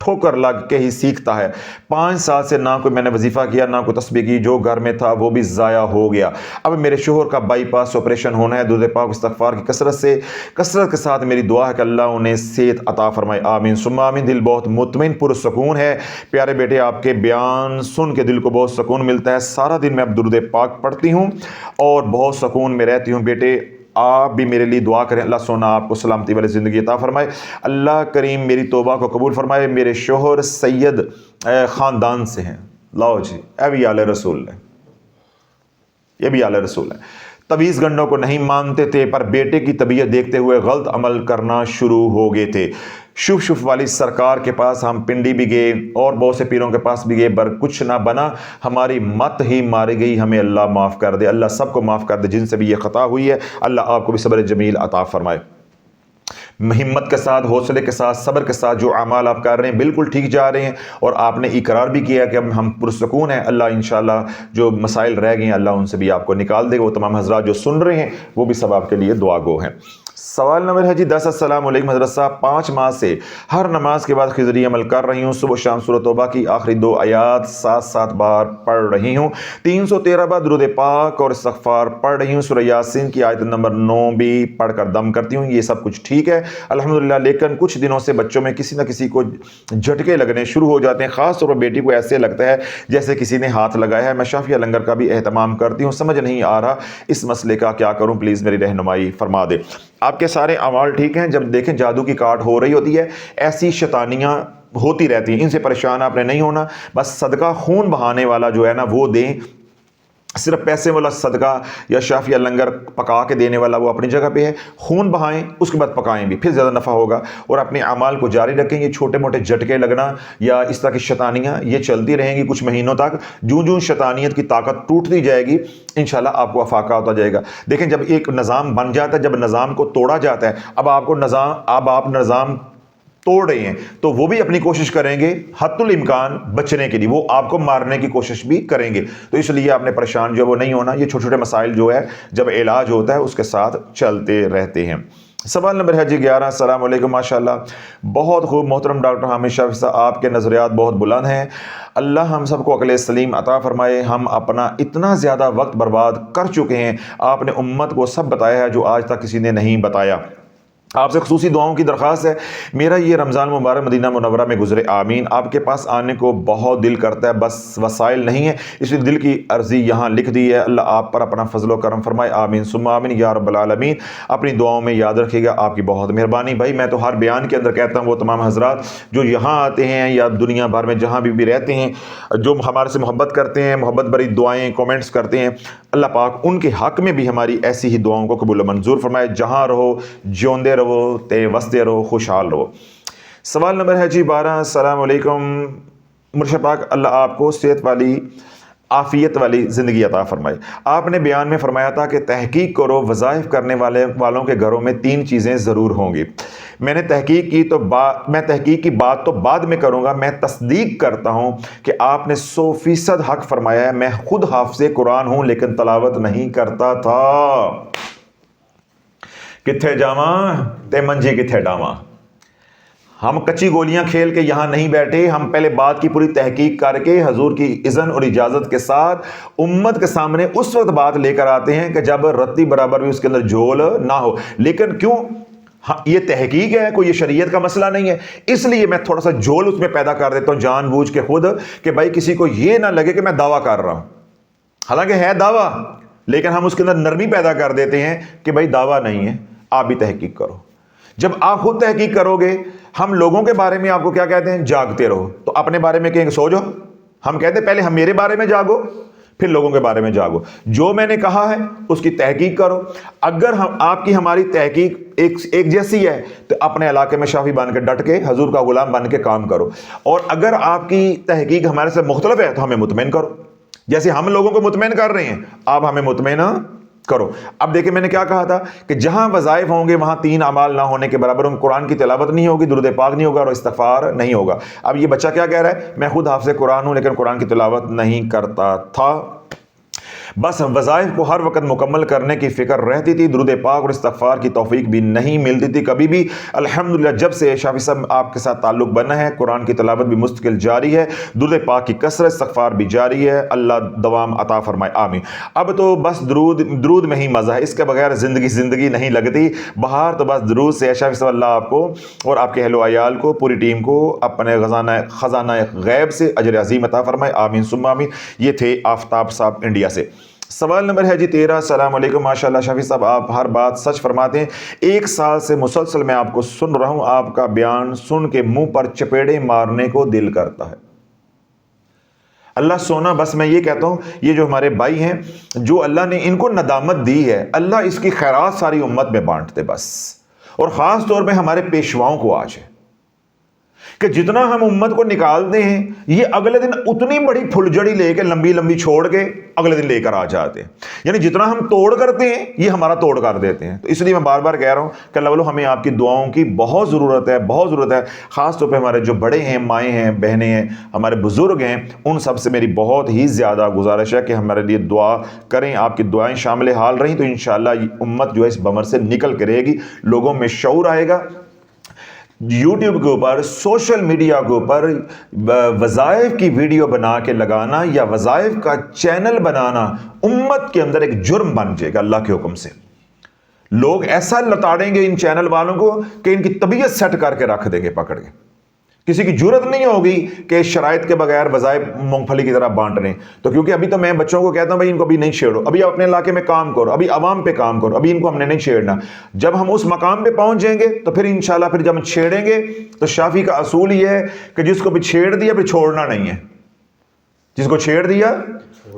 ٹھوکر لگ کے ہی سیکھتا ہے۔ 5 سال سے نہ کوئی میں نے وظیفہ کیا، نہ کوئی تسبیح کی، جو گھر میں تھا وہ بھی ضائع ہو گیا۔ اب میرے شوہر کا بائی پاس آپریشن ہونا ہے، درود پاک استغفار کی کثرت کے ساتھ میری دعا ہے کہ اللہ انہیں صحت عطا فرمائے، آمین ثم آمین۔ دل بہت مطمئن پرسکون ہے پیارے بیٹے، آپ کے بیان سن کے دل کو بہت سکون ملتا ہے۔ سارا دن میں اب درود پاک پڑھتی ہوں اور بہت سکون میں رہتی ہوں۔ بیٹے آپ بھی میرے لیے دعا کریں، اللہ سونا آپ کو سلامتی والی زندگی عطا فرمائے، اللہ کریم میری توبہ کو قبول فرمائے۔ میرے شوہر سید خاندان سے ہیں، لاؤ جی، اے بھی آل رسول ہے، یہ بھی آل رسول ہے۔ تویز گنڈوں کو نہیں مانتے تھے، پر بیٹے کی طبیعت دیکھتے ہوئے غلط عمل کرنا شروع ہو گئے تھے۔ شف والی سرکار کے پاس ہم پنڈی بھی گئے اور بہت سے پیروں کے پاس بھی گئے، پر کچھ نہ بنا، ہماری مت ہی ماری گئی۔ ہمیں اللہ معاف کر دے، اللہ سب کو معاف کر دے جن سے بھی یہ خطا ہوئی ہے۔ اللہ آپ کو بھی صبر جمیل عطا فرمائے۔ ہمت کے ساتھ، حوصلے کے ساتھ، صبر کے ساتھ جو اعمال آپ کر رہے ہیں بالکل ٹھیک جا رہے ہیں، اور آپ نے اقرار بھی کیا کہ اب ہم پرسکون ہیں۔ اللہ انشاءاللہ جو مسائل رہ گئے ہیں اللہ ان سے بھی آپ کو نکال دے گا۔ وہ تمام حضرات جو سن رہے ہیں وہ بھی سب آپ کے لیے دعا گو ہیں۔ سوال نمبر ہے جی 10، السلام علیکم حضرت صاحب، 5 ماہ سے ہر نماز کے بعد خضری عمل کر رہی ہوں، صبح شام سورۃ توبہ کی آخری 2 آیات 7 بار پڑھ رہی ہوں، 313 بار درود پاک اور استغفار پڑھ رہی ہوں، سورہ یاسین کی آیت نمبر 9 بھی پڑھ کر دم کرتی ہوں، یہ سب کچھ ٹھیک ہے الحمدللہ۔ لیکن کچھ دنوں سے بچوں میں کسی نہ کسی کو جھٹکے لگنے شروع ہو جاتے ہیں، خاص طور پر بیٹی کو ایسے لگتا ہے جیسے کسی نے ہاتھ لگایا ہے۔ میں شافیہ لنگر کا بھی اہتمام کرتی ہوں، سمجھ نہیں آ رہا اس مسئلے کا کیا کروں، پلیز میری رہنمائی فرما دے۔ آپ کے سارے اعمال ٹھیک ہیں، جب دیکھیں جادو کی کاٹ ہو رہی ہوتی ہے، ایسی شیطانیاں ہوتی رہتی ہیں، ان سے پریشان آپ نے نہیں ہونا۔ بس صدقہ خون بہانے والا جو ہے نا وہ دیں، صرف پیسے والا صدقہ یا شافیہ لنگر پکا کے دینے والا وہ اپنی جگہ پہ ہے، خون بہائیں اس کے بعد پکائیں بھی، پھر زیادہ نفع ہوگا، اور اپنے اعمال کو جاری رکھیں۔ یہ چھوٹے موٹے جھٹکے لگنا یا اس طرح کی شیطانیاں یہ چلتی رہیں گی کچھ مہینوں تک، جو شیطانیت کی طاقت ٹوٹتی جائے گی انشاءاللہ آپ کو افاقہ ہوتا جائے گا۔ دیکھیں جب ایک نظام بن جاتا ہے، جب نظام کو توڑا جاتا ہے، اب آپ نظام توڑ رہے ہیں تو وہ بھی اپنی کوشش کریں گے حتی الامکان بچنے کے لیے، وہ آپ کو مارنے کی کوشش بھی کریں گے۔ تو اس لیے آپ نے پریشان جو ہے وہ نہیں ہونا، یہ چھوٹے چھوٹے مسائل جو ہے جب علاج ہوتا ہے اس کے ساتھ چلتے رہتے ہیں۔ سوال نمبر ہے جی 11، السلام علیکم، ماشاءاللہ بہت خوب محترم ڈاکٹر حامد شافی صاحب، آپ کے نظریات بہت بلند ہیں، اللہ ہم سب کو عقل سلیم عطا فرمائے۔ ہم اپنا اتنا زیادہ وقت برباد کر چکے ہیں، آپ نے امت کو سب بتایا ہے جو آج تک کسی نے نہیں بتایا۔ آپ سے خصوصی دعاؤں کی درخواست ہے، میرا یہ رمضان مبارک مدینہ منورہ میں گزرے، آمین۔ آپ کے پاس آنے کو بہت دل کرتا ہے، بس وسائل نہیں ہے، اس لیے دل کی عرضی یہاں لکھ دی ہے۔ اللہ آپ پر اپنا فضل و کرم فرمائے، آمین ثم آمین یا رب العالمین۔ اپنی دعاؤں میں یاد رکھیے گا، آپ کی بہت مہربانی۔ بھائی میں تو ہر بیان کے اندر کہتا ہوں وہ تمام حضرات جو یہاں آتے ہیں یا دنیا بھر میں جہاں بھی رہتے ہیں، جو ہمارے سے محبت کرتے ہیں، محبت بری دعائیں کومنٹس کرتے ہیں، اللہ پاک ان کے حق میں بھی ہماری ایسی ہی دعاؤں کو قبول و منظور فرمائے۔ جہاں رہو جیوندے رہو تے وستے رہو خوشحال رہو۔ سوال نمبر ہے جی 12، السلام علیکم مرشد پاک، اللہ آپ کو صحت والی عافیت والی زندگی عطا فرمائے۔ آپ نے بیان میں فرمایا تھا کہ تحقیق کرو، وظائف کرنے والوں کے گھروں میں 3 چیزیں ضرور ہوں گی۔ میں نے تحقیق کی بات تو بعد میں کروں گا، میں تصدیق کرتا ہوں کہ آپ نے 100% حق فرمایا ہے۔ میں خود حافظ قرآن ہوں لیکن تلاوت نہیں کرتا تھا۔ کتھے جاواں تے منجی کتھے ڈاواں، ہم کچی گولیاں کھیل کے یہاں نہیں بیٹھے، ہم پہلے بات کی پوری تحقیق کر کے حضور کی اذن اور اجازت کے ساتھ امت کے سامنے اس وقت بات لے کر آتے ہیں کہ جب رتی برابر بھی اس کے اندر جھول نہ ہو. لیکن کیوں؟ یہ تحقیق ہے، کوئی یہ شریعت کا مسئلہ نہیں ہے، اس لیے میں تھوڑا سا جھول اس میں پیدا کر دیتا ہوں جان بوجھ کے خود، کہ بھائی کسی کو یہ نہ لگے کہ میں دعویٰ کر رہا ہوں، حالانکہ ہے دعویٰ، لیکن ہم اس کے اندر نرمی پیدا کر دیتے ہیں کہ بھائی دعویٰ نہیں ہے، آپ بھی تحقیق کرو. جب آپ خود تحقیق کرو گے، ہم لوگوں کے بارے میں آپ کو کیا کہتے ہیں؟ جاگتے رہو. تو اپنے بارے میں کہیں گے سو جاؤ. ہم کہتے ہیں پہلے ہم میرے بارے میں جاگو، پھر لوگوں کے بارے میں جاگو. جو میں نے کہا ہے اس کی تحقیق کرو. اگر آپ کی ہماری تحقیق ایک جیسی ہے تو اپنے علاقے میں شافی بن کے ڈٹ کے حضور کا غلام بن کے کام کرو. اور اگر آپ کی تحقیق ہمارے سے مختلف ہے تو ہمیں مطمئن کرو. جیسے ہم لوگوں کو مطمئن کر رہے ہیں، آپ ہمیں مطمئن کرو. اب دیکھیں میں نے کیا کہا تھا کہ جہاں وظائف ہوں گے وہاں 3 اعمال نہ ہونے کے برابر ہوں. قرآن کی تلاوت نہیں ہوگی، درود پاک نہیں ہوگا اور استغفار نہیں ہوگا. اب یہ بچہ کیا کہہ رہا ہے؟ میں خود حافظ قرآن ہوں لیکن قرآن کی تلاوت نہیں کرتا تھا. بس وظائف کو ہر وقت مکمل کرنے کی فکر رہتی تھی، درود پاک اور استغفار کی توفیق بھی نہیں ملتی تھی کبھی بھی. الحمدللہ جب سے شافی صاحب آپ کے ساتھ تعلق بنا ہے، قرآن کی تلاوت بھی مستقل جاری ہے، درود پاک کی کثرت، استغفار بھی جاری ہے. اللہ دوام عطا فرمائے، آمین. اب تو بس درود میں ہی مزہ ہے، اس کے بغیر زندگی نہیں لگتی. بہار تو بس درود سے ہے. شافی صاحب اللہ آپ کو اور آپ کے اہل و عیال کو، پوری ٹیم کو اپنے خزانہ غیب سے اجر عظیم عطا فرمائے، آمین ثم آمین. یہ تھے آفتاب صاحب انڈیا سے. سوال نمبر ہے جی 13. السلام علیکم. ماشاءاللہ شافی صاحب آپ ہر بات سچ فرماتے ہیں. 1 سال سے مسلسل میں آپ کو سن رہا ہوں، آپ کا بیان سن کے منہ پر چپیڑے مارنے کو دل کرتا ہے. اللہ سونا، بس میں یہ کہتا ہوں یہ جو ہمارے بھائی ہیں، جو اللہ نے ان کو ندامت دی ہے، اللہ اس کی خیرات ساری امت میں بانٹ دے بس. اور خاص طور پہ ہمارے پیشواؤں کو آج ہے کہ جتنا ہم امت کو نکالتے ہیں، یہ اگلے دن اتنی بڑی پھلجڑی لے کے لمبی چھوڑ کے اگلے دن لے کر آ جاتے ہیں. یعنی جتنا ہم توڑ کرتے ہیں یہ ہمارا توڑ کر دیتے ہیں. تو اس لیے میں بار بار کہہ رہا ہوں کہ اللہ والو ہمیں آپ کی دعاؤں کی بہت ضرورت ہے. خاص طور پہ ہمارے جو بڑے ہیں، مائیں ہیں، بہنیں ہیں، ہمارے بزرگ ہیں، ان سب سے میری بہت ہی زیادہ گزارش ہے کہ ہمارے لیے دعا کریں. آپ کی دعائیں شامل حال رہیں تو انشاءاللہ یہ امت جو ہے اس بمر سے نکل کے رہے گی. لوگوں میں شعور آئے گا. یوٹیوب کے اوپر، سوشل میڈیا کے اوپر وظائف کی ویڈیو بنا کے لگانا یا وظائف کا چینل بنانا امت کے اندر ایک جرم بن جائے گا. اللہ کے حکم سے لوگ ایسا لتاڑیں گے ان چینل والوں کو کہ ان کی طبیعت سیٹ کر کے رکھ دیں گے پکڑ کے. کسی کی جرت نہیں ہوگی کہ شرائط کے بغیر وظائف مونگ پھلی کی طرح بانٹ رہے ہیں. تو کیونکہ ابھی تو میں بچوں کو کہتا ہوں بھائی ان کو ابھی نہیں چھیڑو، ابھی اپنے علاقے میں کام کرو، ابھی عوام پہ کام کرو، ابھی ان کو ہم نے نہیں چھیڑنا. جب ہم اس مقام پہ پہنچ جائیں گے تو پھر انشاءاللہ پھر جب ہم چھیڑیں گے تو شافی کا اصول یہ ہے کہ جس کو بھی چھیڑ دیا پھر چھوڑنا نہیں ہے. جس کو چھیڑ دیا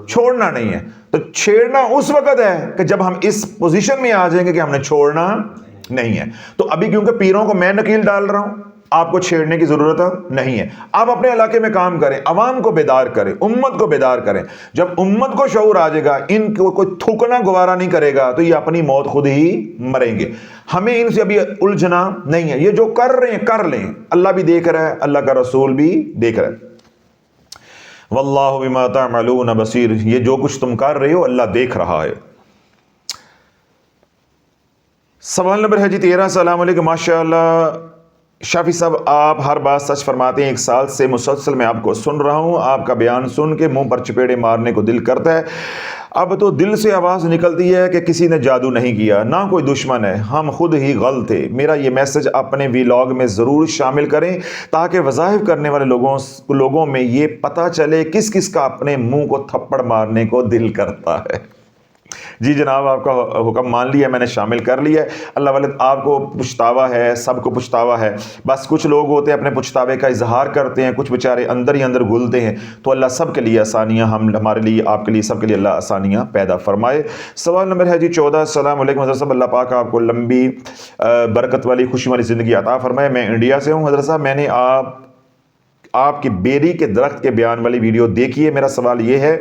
چھوڑنا نہیں ہے. تو چھیڑنا اس وقت ہے کہ جب ہم اس پوزیشن میں آ جائیں گے کہ ہم نے چھوڑنا نہیں ہے. تو ابھی کیونکہ پیروں کو میں نکیل ڈال رہا ہوں، آپ کو چھیڑنے کی ضرورت نہیں ہے. آپ اپنے علاقے میں کام کریں، عوام کو بیدار کریں، امت کو بیدار کریں. جب امت کو شعور آ جائے گا، ان کو کوئی تھوکنا گوارا نہیں کرے گا تو یہ اپنی موت خود ہی مریں گے. ہمیں ان سے ابھی الجھنا نہیں ہے. یہ جو کر رہے ہیں کر لیں، اللہ بھی دیکھ رہا ہے، اللہ کا رسول بھی دیکھ رہا ہے. واللہ بما تعملون بصیر. یہ جو کچھ تم کر رہے ہو اللہ دیکھ رہا ہے. سوال نمبر ہے جی 13. السلام علیکم. ماشاءاللہ شافی صاحب آپ ہر بات سچ فرماتے ہیں. 1 سال سے مسلسل میں آپ کو سن رہا ہوں، آپ کا بیان سن کے منہ پر چپیڑے مارنے کو دل کرتا ہے. اب تو دل سے آواز نکلتی ہے کہ کسی نے جادو نہیں کیا، نہ کوئی دشمن ہے، ہم خود ہی غلط تھے. میرا یہ میسج اپنے ویلاگ میں ضرور شامل کریں تاکہ وظائف کرنے والے لوگوں میں یہ پتہ چلے کس کس کا اپنے منہ کو تھپڑ مارنے کو دل کرتا ہے. جی جناب، آپ کا حکم مان لیا، میں نے شامل کر لیا ہے. اللہ والد آپ کو پچھتاوا ہے، سب کو پچھتاوا ہے. بس کچھ لوگ ہوتے ہیں اپنے پچھتاوے کا اظہار کرتے ہیں، کچھ بیچارے اندر ہی اندر گھلتے ہیں. تو اللہ سب کے لیے آسانیاں، ہمارے لیے، آپ کے لیے، سب کے لیے اللہ آسانیاں پیدا فرمائے. سوال نمبر ہے جی 14. السلام علیکم حضرت صاحب، اللہ پاک آپ کو لمبی برکت والی خوشی والی زندگی عطا فرمائے. میں انڈیا سے ہوں حضرت صاحب. میں نے آپ کی بیری کے درخت کے بیان والی ویڈیو دیکھی ہے. میرا سوال یہ ہے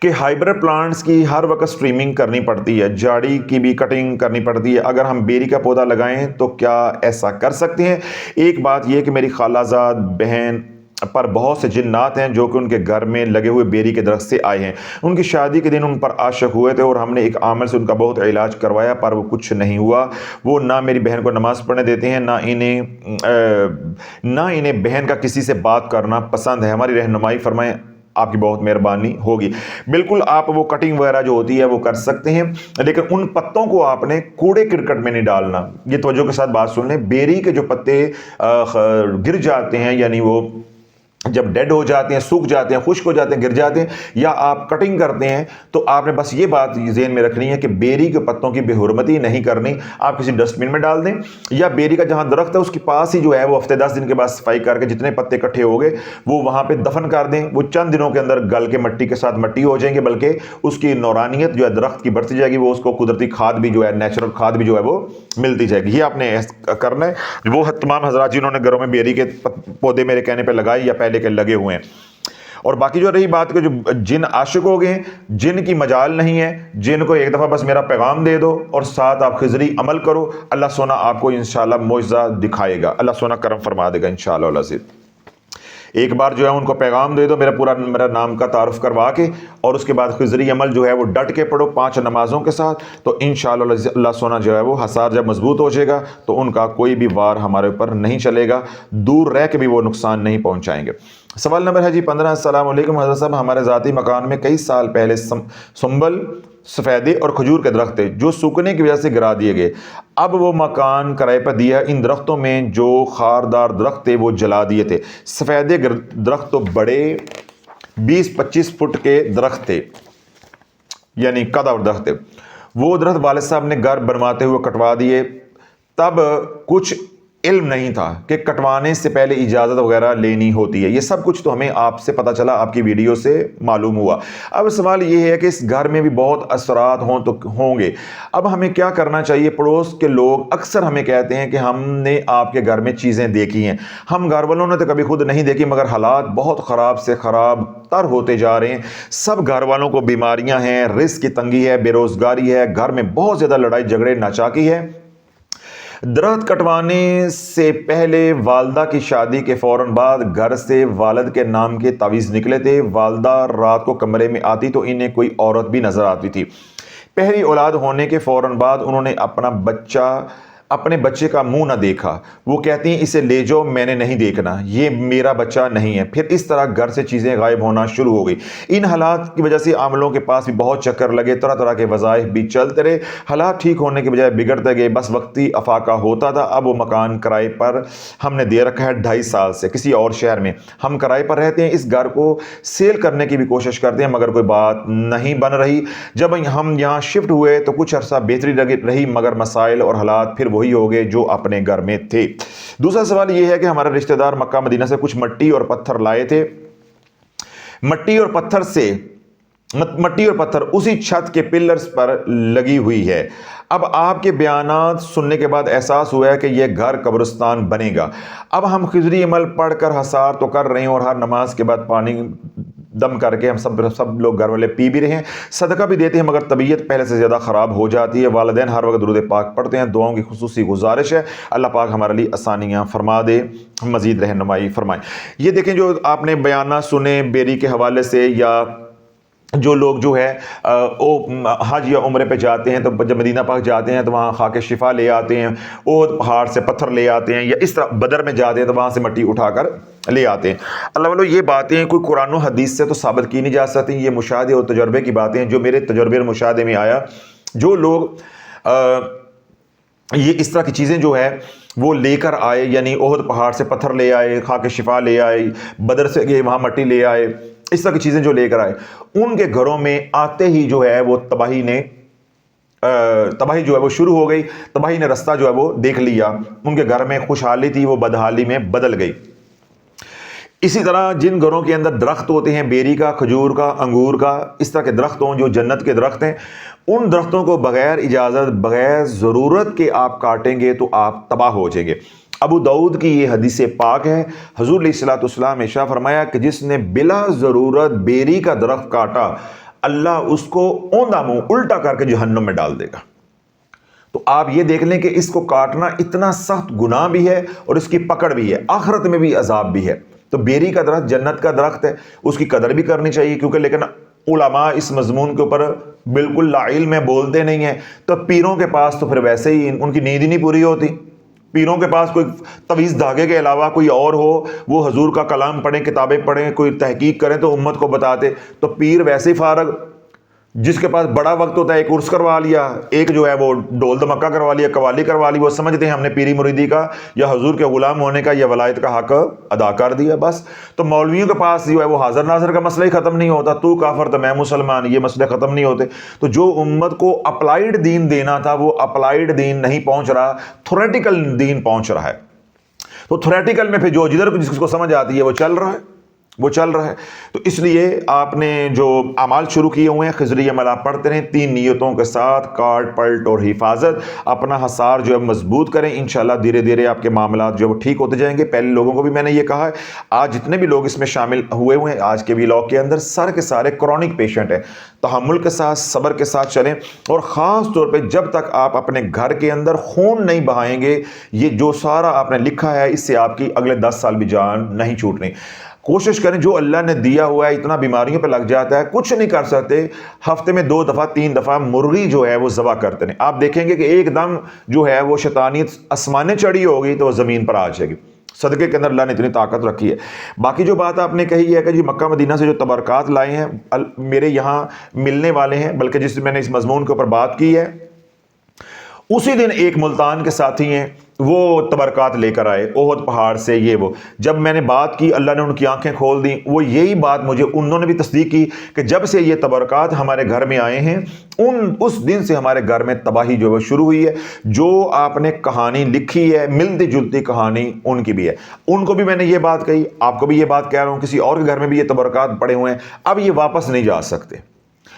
کہ ہائبرڈ پلانٹس کی ہر وقت سٹریمنگ کرنی پڑتی ہے، جاڑی کی بھی کٹنگ کرنی پڑتی ہے. اگر ہم بیری کا پودا لگائیں تو کیا ایسا کر سکتے ہیں؟ ایک بات یہ کہ میری خالہ زاد بہن پر بہت سے جنات ہیں جو کہ ان کے گھر میں لگے ہوئے بیری کے درخت سے آئے ہیں. ان کی شادی کے دن ان پر عاشق ہوئے تھے اور ہم نے ایک عامل سے ان کا بہت علاج کروایا پر وہ کچھ نہیں ہوا. وہ نہ میری بہن کو نماز پڑھنے دیتے ہیں، نہ انہیں بہن کا کسی سے بات کرنا پسند ہے. ہماری رہنمائی فرمائیں، آپ کی بہت مہربانی ہوگی. بالکل آپ وہ کٹنگ وغیرہ جو ہوتی ہے وہ کر سکتے ہیں، لیکن ان پتوں کو آپ نے کوڑے کرکٹ میں نہیں ڈالنا. یہ توجہ کے ساتھ بات سن لیں. بیری کے جو پتے گر جاتے ہیں، یعنی وہ جب ڈیڈ ہو جاتے ہیں، سوکھ جاتے ہیں، خشک ہو جاتے ہیں، گر جاتے ہیں، یا آپ کٹنگ کرتے ہیں، تو آپ نے بس یہ بات ذہن میں رکھنی ہے کہ بیری کے پتوں کی بے حرمتی نہیں کرنی. آپ کسی ڈسٹ بن میں ڈال دیں، یا بیری کا جہاں درخت ہے اس کے پاس ہی جو ہے وہ ہفتے 10 دن کے بعد صفائی کر کے جتنے پتے اکٹھے ہو گئے وہ وہاں پہ دفن کر دیں. وہ چند دنوں کے اندر گل کے مٹی کے ساتھ مٹی ہو جائیں گے، بلکہ اس کی نورانیت جو ہے درخت کی بڑھتی جائے گی، وہ اس کو قدرتی کھاد بھی جو ہے، نیچرل کھاد بھی جو ہے وہ ملتی جائے گی. یہ آپ نے کرنا ہے. وہ تمام حضرات جنہوں نے گھروں میں بیری کے پودے میرے کہنے پہ لگائے یا پہلے کے لگے ہوئے ہیں. اور باقی جو رہی بات کہ جو جن عاشق ہو گئے ہیں، جن کی مجال نہیں ہے، جن کو ایک دفعہ بس میرا پیغام دے دو اور ساتھ آپ خضری عمل کرو، اللہ سونا آپ کو انشاءاللہ معجزہ دکھائے گا. اللہ سونا کرم فرما دے گا انشاءاللہ العزیز. ایک بار جو ہے ان کو پیغام دے دو میرا نام کا تعارف کروا کے، اور اس کے بعد خضری عمل جو ہے وہ ڈٹ کے پڑھو 5 نمازوں کے ساتھ، تو انشاءاللہ اللہ سونا جو ہے وہ حصار جب مضبوط ہو جائے گا تو ان کا کوئی بھی وار ہمارے اوپر نہیں چلے گا، دور رہ کے بھی وہ نقصان نہیں پہنچائیں گے. سوال نمبر ہے جی 15. السلام علیکم حضرت صاحب، ہمارے ذاتی مکان میں کئی سال پہلے سنبل، سفیدے اور کھجور کے درخت تھے جو سوکھنے کی وجہ سے گرا دیے گئے. اب وہ مکان کرائے پر دیا. ان درختوں میں جو خاردار درخت تھے وہ جلا دیے تھے. سفیدے درخت تو بڑے 20-25 فٹ کے درخت تھے، یعنی قد اور درخت تھے. وہ درخت والد صاحب نے گھر بنواتے ہوئے کٹوا دیے. تب کچھ علم نہیں تھا کہ کٹوانے سے پہلے اجازت وغیرہ لینی ہوتی ہے. یہ سب کچھ تو ہمیں آپ سے پتہ چلا، آپ کی ویڈیو سے معلوم ہوا. اب سوال یہ ہے کہ اس گھر میں بھی بہت اثرات ہوں گے. اب ہمیں کیا کرنا چاہیے؟ پڑوس کے لوگ اکثر ہمیں کہتے ہیں کہ ہم نے آپ کے گھر میں چیزیں دیکھی ہیں. ہم گھر والوں نے تو کبھی خود نہیں دیکھی، مگر حالات بہت خراب سے خراب تر ہوتے جا رہے ہیں. سب گھر والوں کو بیماریاں ہیں، رزق کی تنگی ہے، بے روزگاری ہے، گھر میں بہت زیادہ لڑائی جھگڑے ناچاکی ہے. درخت کٹوانے سے پہلے والدہ کی شادی کے فوراً بعد گھر سے والد کے نام کے تعویذ نکلے تھے. والدہ رات کو کمرے میں آتی تو انہیں کوئی عورت بھی نظر آتی تھی. پہلی اولاد ہونے کے فوراً بعد انہوں نے اپنے بچے کا منہ نہ دیکھا. وہ کہتی ہیں اسے لے جاؤ، میں نے نہیں دیکھنا، یہ میرا بچہ نہیں ہے. پھر اس طرح گھر سے چیزیں غائب ہونا شروع ہو گئی. ان حالات کی وجہ سے عاملوں کے پاس بھی بہت چکر لگے، طرح طرح کے وظائف بھی چلتے رہے. حالات ٹھیک ہونے کے بجائے بگڑتے گئے. بس وقتی افاقہ ہوتا تھا. اب وہ مکان کرائے پر ہم نے دے رکھا ہے 2.5 سال سے کسی اور شہر میں. ہم کرائے پر رہتے ہیں. اس گھر کو سیل کرنے کی بھی کوشش کرتے ہیں مگر کوئی بات نہیں بن رہی. جب ہم یہاں شفٹ ہوئے تو کچھ عرصہ بہتری رہی، مگر مسائل اور حالات پھر وہی ہو گئے جو اپنے گھر میں تھے. دوسرا سوال یہ ہے کہ ہمارے رشتہ دار مکہ مدینہ سے کچھ مٹی اور پتھر لائے تھے. مٹی اور پتھر اسی چھت کے پلرز پر لگی ہوئی ہے. اب آپ کے بیانات سننے کے بعد احساس ہوا ہے کہ یہ گھر قبرستان بنے گا. اب ہم خضری عمل پڑھ کر حصار تو کر رہے ہیں اور ہر نماز کے بعد پانی دم کر کے ہم سب لوگ گھر والے پی بھی رہے ہیں، صدقہ بھی دیتے ہیں، مگر طبیعت پہلے سے زیادہ خراب ہو جاتی ہے. والدین ہر وقت درود پاک پڑھتے ہیں. دعاؤں کی خصوصی گزارش ہے، اللہ پاک ہمارے لیے آسانیاں فرما دے، مزید رہنمائی فرمائے. یہ دیکھیں جو آپ نے بیانات سنے بیری کے حوالے سے، یا جو لوگ جو ہے حج یا عمرے پہ جاتے ہیں تو جب مدینہ پاک جاتے ہیں تو وہاں خاک شفا لے آتے ہیں، احد پہاڑ سے پتھر لے آتے ہیں، یا اس طرح بدر میں جاتے ہیں تو وہاں سے مٹی اٹھا کر لے آتے ہیں. اللہ والو یہ باتیں کوئی قرآن و حدیث سے تو ثابت کی نہیں جا سکتی. یہ مشاہدے اور تجربے کی باتیں ہیں جو میرے تجربے اور مشاہدے میں آیا. جو لوگ یہ اس طرح کی چیزیں جو ہے وہ لے کر آئے، یعنی احد پہاڑ سے پتھر لے آئے، خاک شفا لے آئے، بدر سے گئے وہاں مٹی لے آئے، اس طرح کی چیزیں جو لے کر آئے، ان کے گھروں میں آتے ہی جو ہے وہ تباہی جو ہے وہ شروع ہو گئی. تباہی نے رستہ جو ہے وہ دیکھ لیا. ان کے گھر میں خوشحالی تھی وہ بدحالی میں بدل گئی. اسی طرح جن گھروں کے اندر درخت ہوتے ہیں بیری کا، کھجور کا، انگور کا، اس طرح کے درخت ہوں جو جنت کے درخت ہیں، ان درختوں کو بغیر اجازت، بغیر ضرورت کے آپ کاٹیں گے تو آپ تباہ ہو جائیں گے. ابو داؤد کی یہ حدیث پاک ہے. حضور علیہ الصلوۃ والسلام نے ارشاد فرمایا کہ جس نے بلا ضرورت بیری کا درخت کاٹا، اللہ اس کو اوندا منہ الٹا کر کے جہنم میں ڈال دے گا. تو آپ یہ دیکھ لیں کہ اس کو کاٹنا اتنا سخت گناہ بھی ہے اور اس کی پکڑ بھی ہے، آخرت میں بھی عذاب بھی ہے. تو بیری کا درخت جنت کا درخت ہے، اس کی قدر بھی کرنی چاہیے، کیونکہ لیکن علماء اس مضمون کے اوپر بالکل لا علم ہے، بولتے نہیں ہیں۔ تو پیروں کے پاس تو پھر ویسے ہی ان کی نیند ہی نہیں پوری ہوتی، پیروں کے پاس کوئی طویز دھاگے کے علاوہ کوئی اور ہو، وہ حضور کا کلام پڑھیں، کتابیں پڑھیں، کوئی تحقیق کریں تو امت کو بتاتے، تو پیر ویسے ہی فارغ۔ جس کے پاس بڑا وقت ہوتا ہے، ایک عرس کروا لیا، ایک جو ہے وہ ڈول دمکہ کروا لیا، قوالی کروا لی، وہ سمجھتے ہیں ہم نے پیری مریدی کا یا حضور کے غلام ہونے کا یا ولایت کا حق ادا کر دیا بس۔ تو مولویوں کے پاس جو ہے وہ حاضر ناظر کا مسئلہ ہی ختم نہیں ہوتا، تو کافر تو میں مسلمان، یہ مسئلے ختم نہیں ہوتے۔ تو جو امت کو اپلائیڈ دین دینا تھا وہ اپلائیڈ دین نہیں پہنچ رہا، تھوریٹیکل دین پہنچ رہا ہے۔ تو تھوریٹیکل میں پھر جو جدھر جس کو سمجھ آتی ہے وہ چل رہا ہے، وہ چل رہا ہے۔ تو اس لیے آپ نے جو اعمال شروع کیے ہوئے ہیں، خضری عمل آپ پڑھتے رہیں 3 نیتوں کے ساتھ، کاٹ پلٹ اور حفاظت، اپنا حصار جو ہے مضبوط کریں، انشاءاللہ دھیرے دھیرے آپ کے معاملات جو ہے وہ ٹھیک ہوتے جائیں گے۔ پہلے لوگوں کو بھی میں نے یہ کہا ہے، آج جتنے بھی لوگ اس میں شامل ہوئے ہیں آج کے ویلاگ کے اندر، سارے کے سارے کرونک پیشنٹ ہیں۔ تحمل کے ساتھ، صبر کے ساتھ چلیں، اور خاص طور پہ جب تک آپ اپنے گھر کے اندر خون نہیں بہائیں گے، یہ جو سارا آپ نے لکھا ہے اس سے آپ کی اگلے 10 سال بھی جان نہیں چھوٹنی۔ کوشش کریں، جو اللہ نے دیا ہوا ہے، اتنا بیماریوں پہ لگ جاتا ہے، کچھ نہیں کر سکتے، ہفتے میں 2 دفعہ 3 دفعہ مرغی جو ہے وہ ذبح کرتے ہیں۔ آپ دیکھیں گے کہ ایک دم جو ہے وہ شیطانیت آسمانیں چڑھی ہوگی تو وہ زمین پر آ جائے گی۔ صدقے کے اندر اللہ نے اتنی طاقت رکھی ہے۔ باقی جو بات آپ نے کہی ہے کہ جی مکہ مدینہ سے جو تبرکات لائے ہیں میرے یہاں ملنے والے ہیں، بلکہ جس میں نے اس مضمون کے اوپر بات کی ہے، اسی دن ایک ملتان کے ساتھی ہیں، وہ تبرکات لے کر آئے احد پہاڑ سے، یہ وہ جب میں نے بات کی اللہ نے ان کی آنکھیں کھول دیں، وہ یہی بات مجھے انہوں نے بھی تصدیق کی کہ جب سے یہ تبرکات ہمارے گھر میں آئے ہیں اس دن سے ہمارے گھر میں تباہی جو ہے شروع ہوئی ہے۔ جو آپ نے کہانی لکھی ہے ملتی جلتی کہانی ان کی بھی ہے، ان کو بھی میں نے یہ بات کہی، آپ کو بھی یہ بات کہہ رہا ہوں، کسی اور کے گھر میں بھی یہ تبرکات پڑے ہوئے ہیں، اب یہ واپس نہیں جا سکتے۔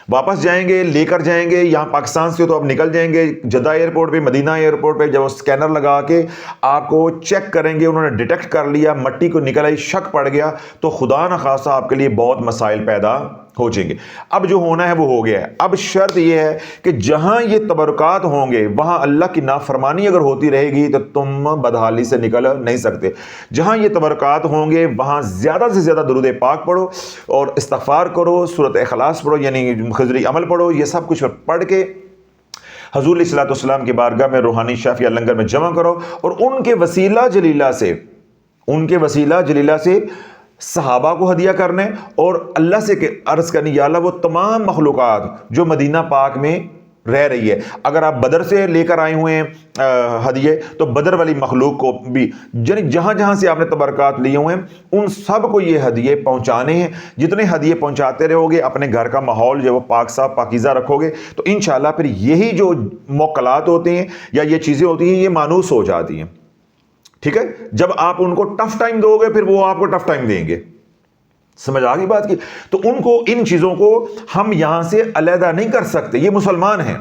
واپس جائیں گے، لے کر جائیں گے، یہاں پاکستان سے تو اب نکل جائیں گے، جدہ ایئرپورٹ پہ، مدینہ ایئرپورٹ پہ جب وہ سکینر لگا کے آپ کو چیک کریں گے، انہوں نے ڈیٹیکٹ کر لیا، مٹی کو نکل آئی، شک پڑ گیا، تو خدا نخواستہ آپ کے لیے بہت مسائل پیدا ہو جائیں گے۔ اب جو ہونا ہے وہ ہو گیا ہے۔ اب شرط یہ ہے کہ جہاں یہ تبرکات ہوں گے وہاں اللہ کی نافرمانی اگر ہوتی رہے گی تو تم بدحالی سے نکل نہیں سکتے۔ جہاں یہ تبرکات ہوں گے وہاں زیادہ سے زیادہ درود پاک پڑھو اور استغفار کرو، سورۃ اخلاص پڑھو، یعنی خضری عمل پڑھو، یہ سب کچھ پڑھ کے حضور علیہ الصلوۃ والسلام کی بارگاہ میں روحانی شافیہ لنگر میں جمع کرو، اور ان کے وسیلہ جلیلہ سے صحابہ کو ہدیہ کرنے اور اللہ سے عرض کرنی، یا اللہ وہ تمام مخلوقات جو مدینہ پاک میں رہ رہی ہے، اگر آپ بدر سے لے کر آئے ہوئے ہیں ہدیے تو بدر والی مخلوق کو بھی، یعنی جہاں جہاں سے آپ نے تبرکات لیے ہوئے ہیں ان سب کو یہ ہدیے پہنچانے ہیں۔ جتنے ہدیے پہنچاتے رہو گے، اپنے گھر کا ماحول جو وہ پاک صاف پاکیزہ رکھو گے، تو انشاءاللہ پھر یہی جو موکلات ہوتے ہیں یا یہ چیزیں ہوتی ہیں یہ مانوس ہو جاتی ہیں۔ ٹھیک ہے، جب آپ ان کو ٹف ٹائم دو گے پھر وہ آپ کو ٹف ٹائم دیں گے۔ سمجھ آ گئی بات کی؟ تو ان کو، ان چیزوں کو ہم یہاں سے علیحدہ نہیں کر سکتے، یہ مسلمان ہیں،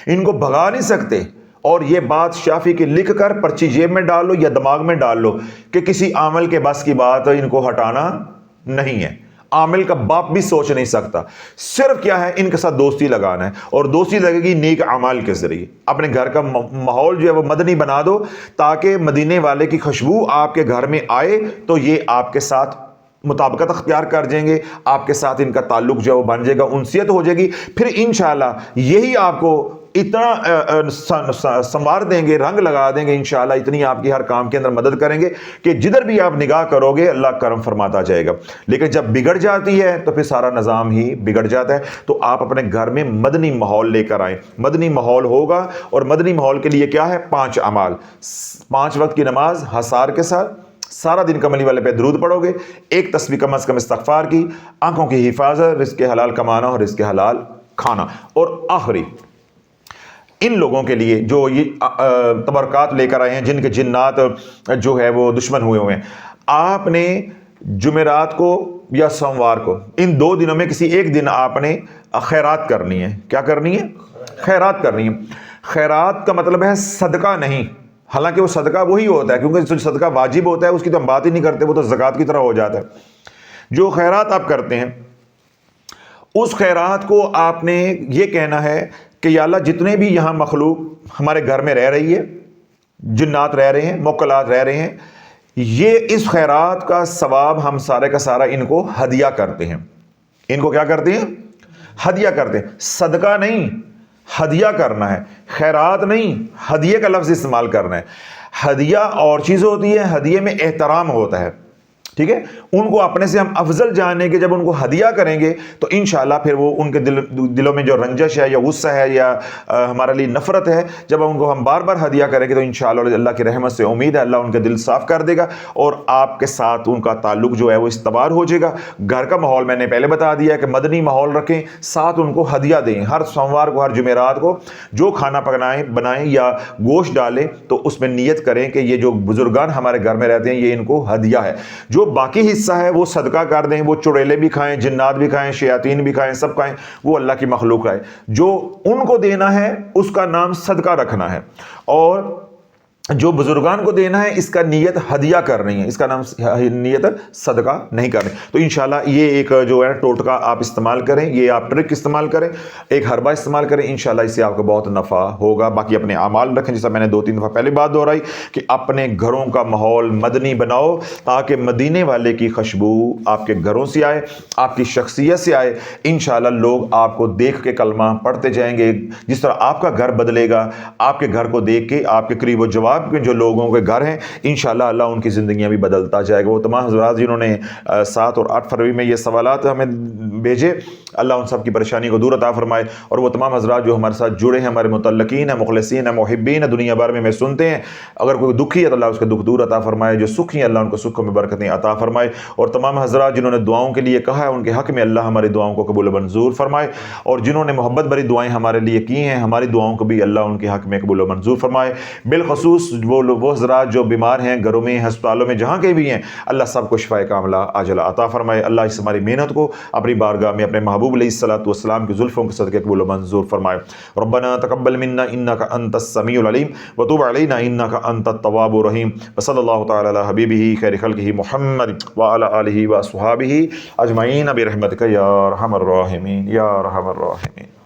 ان کو بھگا نہیں سکتے۔ اور یہ بات شافی کی لکھ کر پرچی جیب میں ڈال لو یا دماغ میں ڈال لو کہ کسی عامل کے بس کی بات ان کو ہٹانا نہیں ہے۔ عامل کا باپ بھی سوچ نہیں سکتا، صرف کیا ہے ان کے ساتھ دوستی لگانا ہے، اور دوستی لگے گی نیک اعمال کے ذریعے۔ اپنے گھر کا ماحول جو ہے وہ مدنی بنا دو تاکہ مدینے والے کی خوشبو آپ کے گھر میں آئے تو یہ آپ کے ساتھ مطابقت اختیار کر جائیں گے، آپ کے ساتھ ان کا تعلق جو ہے وہ بن جائے گا، انسیت ہو جائے گی، پھر انشاءاللہ یہی آپ کو اتنا سنوار دیں گے، رنگ لگا دیں گے انشاءاللہ، اتنی آپ کی ہر کام کے اندر مدد کریں گے کہ جدھر بھی آپ نگاہ کرو گے اللہ کرم فرماتا جائے گا۔ لیکن جب بگڑ جاتی ہے تو پھر سارا نظام ہی بگڑ جاتا ہے۔ تو آپ اپنے گھر میں مدنی ماحول لے کر آئیں، مدنی ماحول ہوگا، اور مدنی ماحول کے لیے کیا ہے؟ 5 اعمال، 5 وقت کی نماز حصار کے ساتھ، سارا دن کملی والے پہ درود پڑھو گے، 1 تسبیح کم از کم استغفار کی، آنکھوں کی حفاظت، رزق حلال کمانا اور رزق حلال کھانا، اور آخری ان لوگوں کے لیے جو یہ تبرکات لے کر آئے ہیں جن کے جنات جو ہے وہ دشمن ہوئے ہیں، آپ نے جمعرات کو یا سوموار کو، ان 2 دنوں میں کسی ایک دن آپ نے خیرات کرنی ہے۔ کیا کرنی ہے؟ خیرات کرنی ہے۔ خیرات کا مطلب ہے صدقہ نہیں، حالانکہ وہ صدقہ وہی ہوتا ہے، کیونکہ جو صدقہ واجب ہوتا ہے اس کی تو ہم بات ہی نہیں کرتے، وہ تو زکوٰۃ کی طرح ہو جاتا ہے۔ جو خیرات آپ کرتے ہیں اس خیرات کو آپ نے یہ کہنا ہے کہ یا اللہ جتنے بھی یہاں مخلوق ہمارے گھر میں رہ رہی ہے، جنات رہ رہے ہیں، موکلات رہ رہے ہیں، یہ اس خیرات کا ثواب ہم سارے کا سارا ان کو ہدیہ کرتے ہیں. ان کو کیا کرتے ہیں؟ ہدیہ کرتے ہیں. صدقہ نہیں، ہدیہ کرنا ہے. خیرات نہیں، ہدیے کا لفظ استعمال کرنا ہے. ہدیہ اور چیز ہوتی ہے، ہدیے میں احترام ہوتا ہے. ٹھیک ہے، ان کو اپنے سے ہم افضل جانیں کہ جب ان کو ہدیہ کریں گے تو انشاءاللہ پھر وہ ان کے دلوں میں جو رنجش ہے یا غصہ ہے یا ہمارے لیے نفرت ہے، جب ان کو ہم بار بار ہدیہ کریں گے تو انشاءاللہ اللہ کی رحمت سے امید ہے اللہ ان کے دل صاف کر دے گا اور آپ کے ساتھ ان کا تعلق جو ہے وہ استوار ہو جائے گا. گھر کا ماحول میں نے پہلے بتا دیا کہ مدنی ماحول رکھیں، ساتھ ان کو ہدیہ دیں. ہر سوموار کو، ہر جمعرات کو جو کھانا بنائیں یا گوشت ڈالیں تو اس میں نیت کریں کہ یہ جو بزرگان ہمارے گھر میں رہتے ہیں یہ ان کو ہدیہ ہے. جو باقی حصہ ہے وہ صدقہ کر دیں. وہ چڑیلے بھی کھائیں، جنات بھی کھائیں، شیاطین بھی کھائیں، سب کھائیں، وہ اللہ کی مخلوق ہے. جو ان کو دینا ہے اس کا نام صدقہ رکھنا ہے، اور جو بزرگان کو دینا ہے اس کا نیت ہدیہ کرنی ہے، اس کا نام نیت صدقہ نہیں کرنی. تو انشاءاللہ یہ ایک جو ہے ٹوٹکا آپ استعمال کریں، یہ آپ ٹرک استعمال کریں، ایک حربہ استعمال کریں. انشاءاللہ اس سے آپ کو بہت نفع ہوگا. باقی اپنے اعمال رکھیں، جیسا میں نے 2-3 دفعہ پہلے بات دہرائی کہ اپنے گھروں کا ماحول مدنی بناؤ تاکہ مدینے والے کی خوشبو آپ کے گھروں سے آئے، آپ کی شخصیت سے آئے. انشاءاللہ لوگ آپ کو دیکھ کے کلمہ پڑھتے جائیں گے. جس طرح آپ کا گھر بدلے گا، آپ کے گھر کو دیکھ کے آپ کے قریب و جواب کے جو لوگوں کے گھر ہیں انشاءاللہ اللہ ان کی زندگیاں بھی بدلتا جائے گا. وہ تمام حضرات جنہوں نے 7 اور 8 فروری میں یہ سوالات ہمیں بھیجے، اللہ ان سب کی پریشانی کو دور عطا فرمائے. اور وہ تمام حضرات جو ہمارے ساتھ جڑے ہیں، ہمارے متعلقین ہیں، مخلصین ہیں، محبین ہیں، دنیا بھر میں سنتے ہیں، اگر کوئی دکھی ہے تو اللہ اس کا دکھ دور عطا فرمائے. جو سکھی ہیں اللہ ان کو سکھوں میں برکتیں عطا فرمائے. اور تمام حضرات جنہوں نے دعاؤں کے لیے کہا ہے ان کے حق میں اللہ ہماری دعاؤں کو قبول و منظور فرمائے. اور جنہوں نے محبت بھری دعائیں ہمارے لیے کی ہیں، ہماری دعاؤں کو بھی اللہ ان کے حق میں قبول و منظور فرمائے. بالخصوص وہ حضرات جو بیمار ہیں، گھروں میں، ہسپتالوں میں، جہاں کے بھی ہیں، اللہ سب کو شفائے کاملہ عاجلہ عطا فرمائے. اللہ اس ہماری محنت کو اپنی بارگاہ میں اپنے محبوب علیہ الصلوۃ والسلام کی زلفوں کے صدقے قبول و منظور فرمائے. ربنا تقبل منا انک انت السمیع العلیم وتب علینا انک انت التواب الرحیم. وصلی اللہ تعالی علی حبیبہ خیر خلقہ محمد وعلی آلہ واصحابہ اجمعین برحمتک یا ارحم الراحمین یا ارحم الراحمین.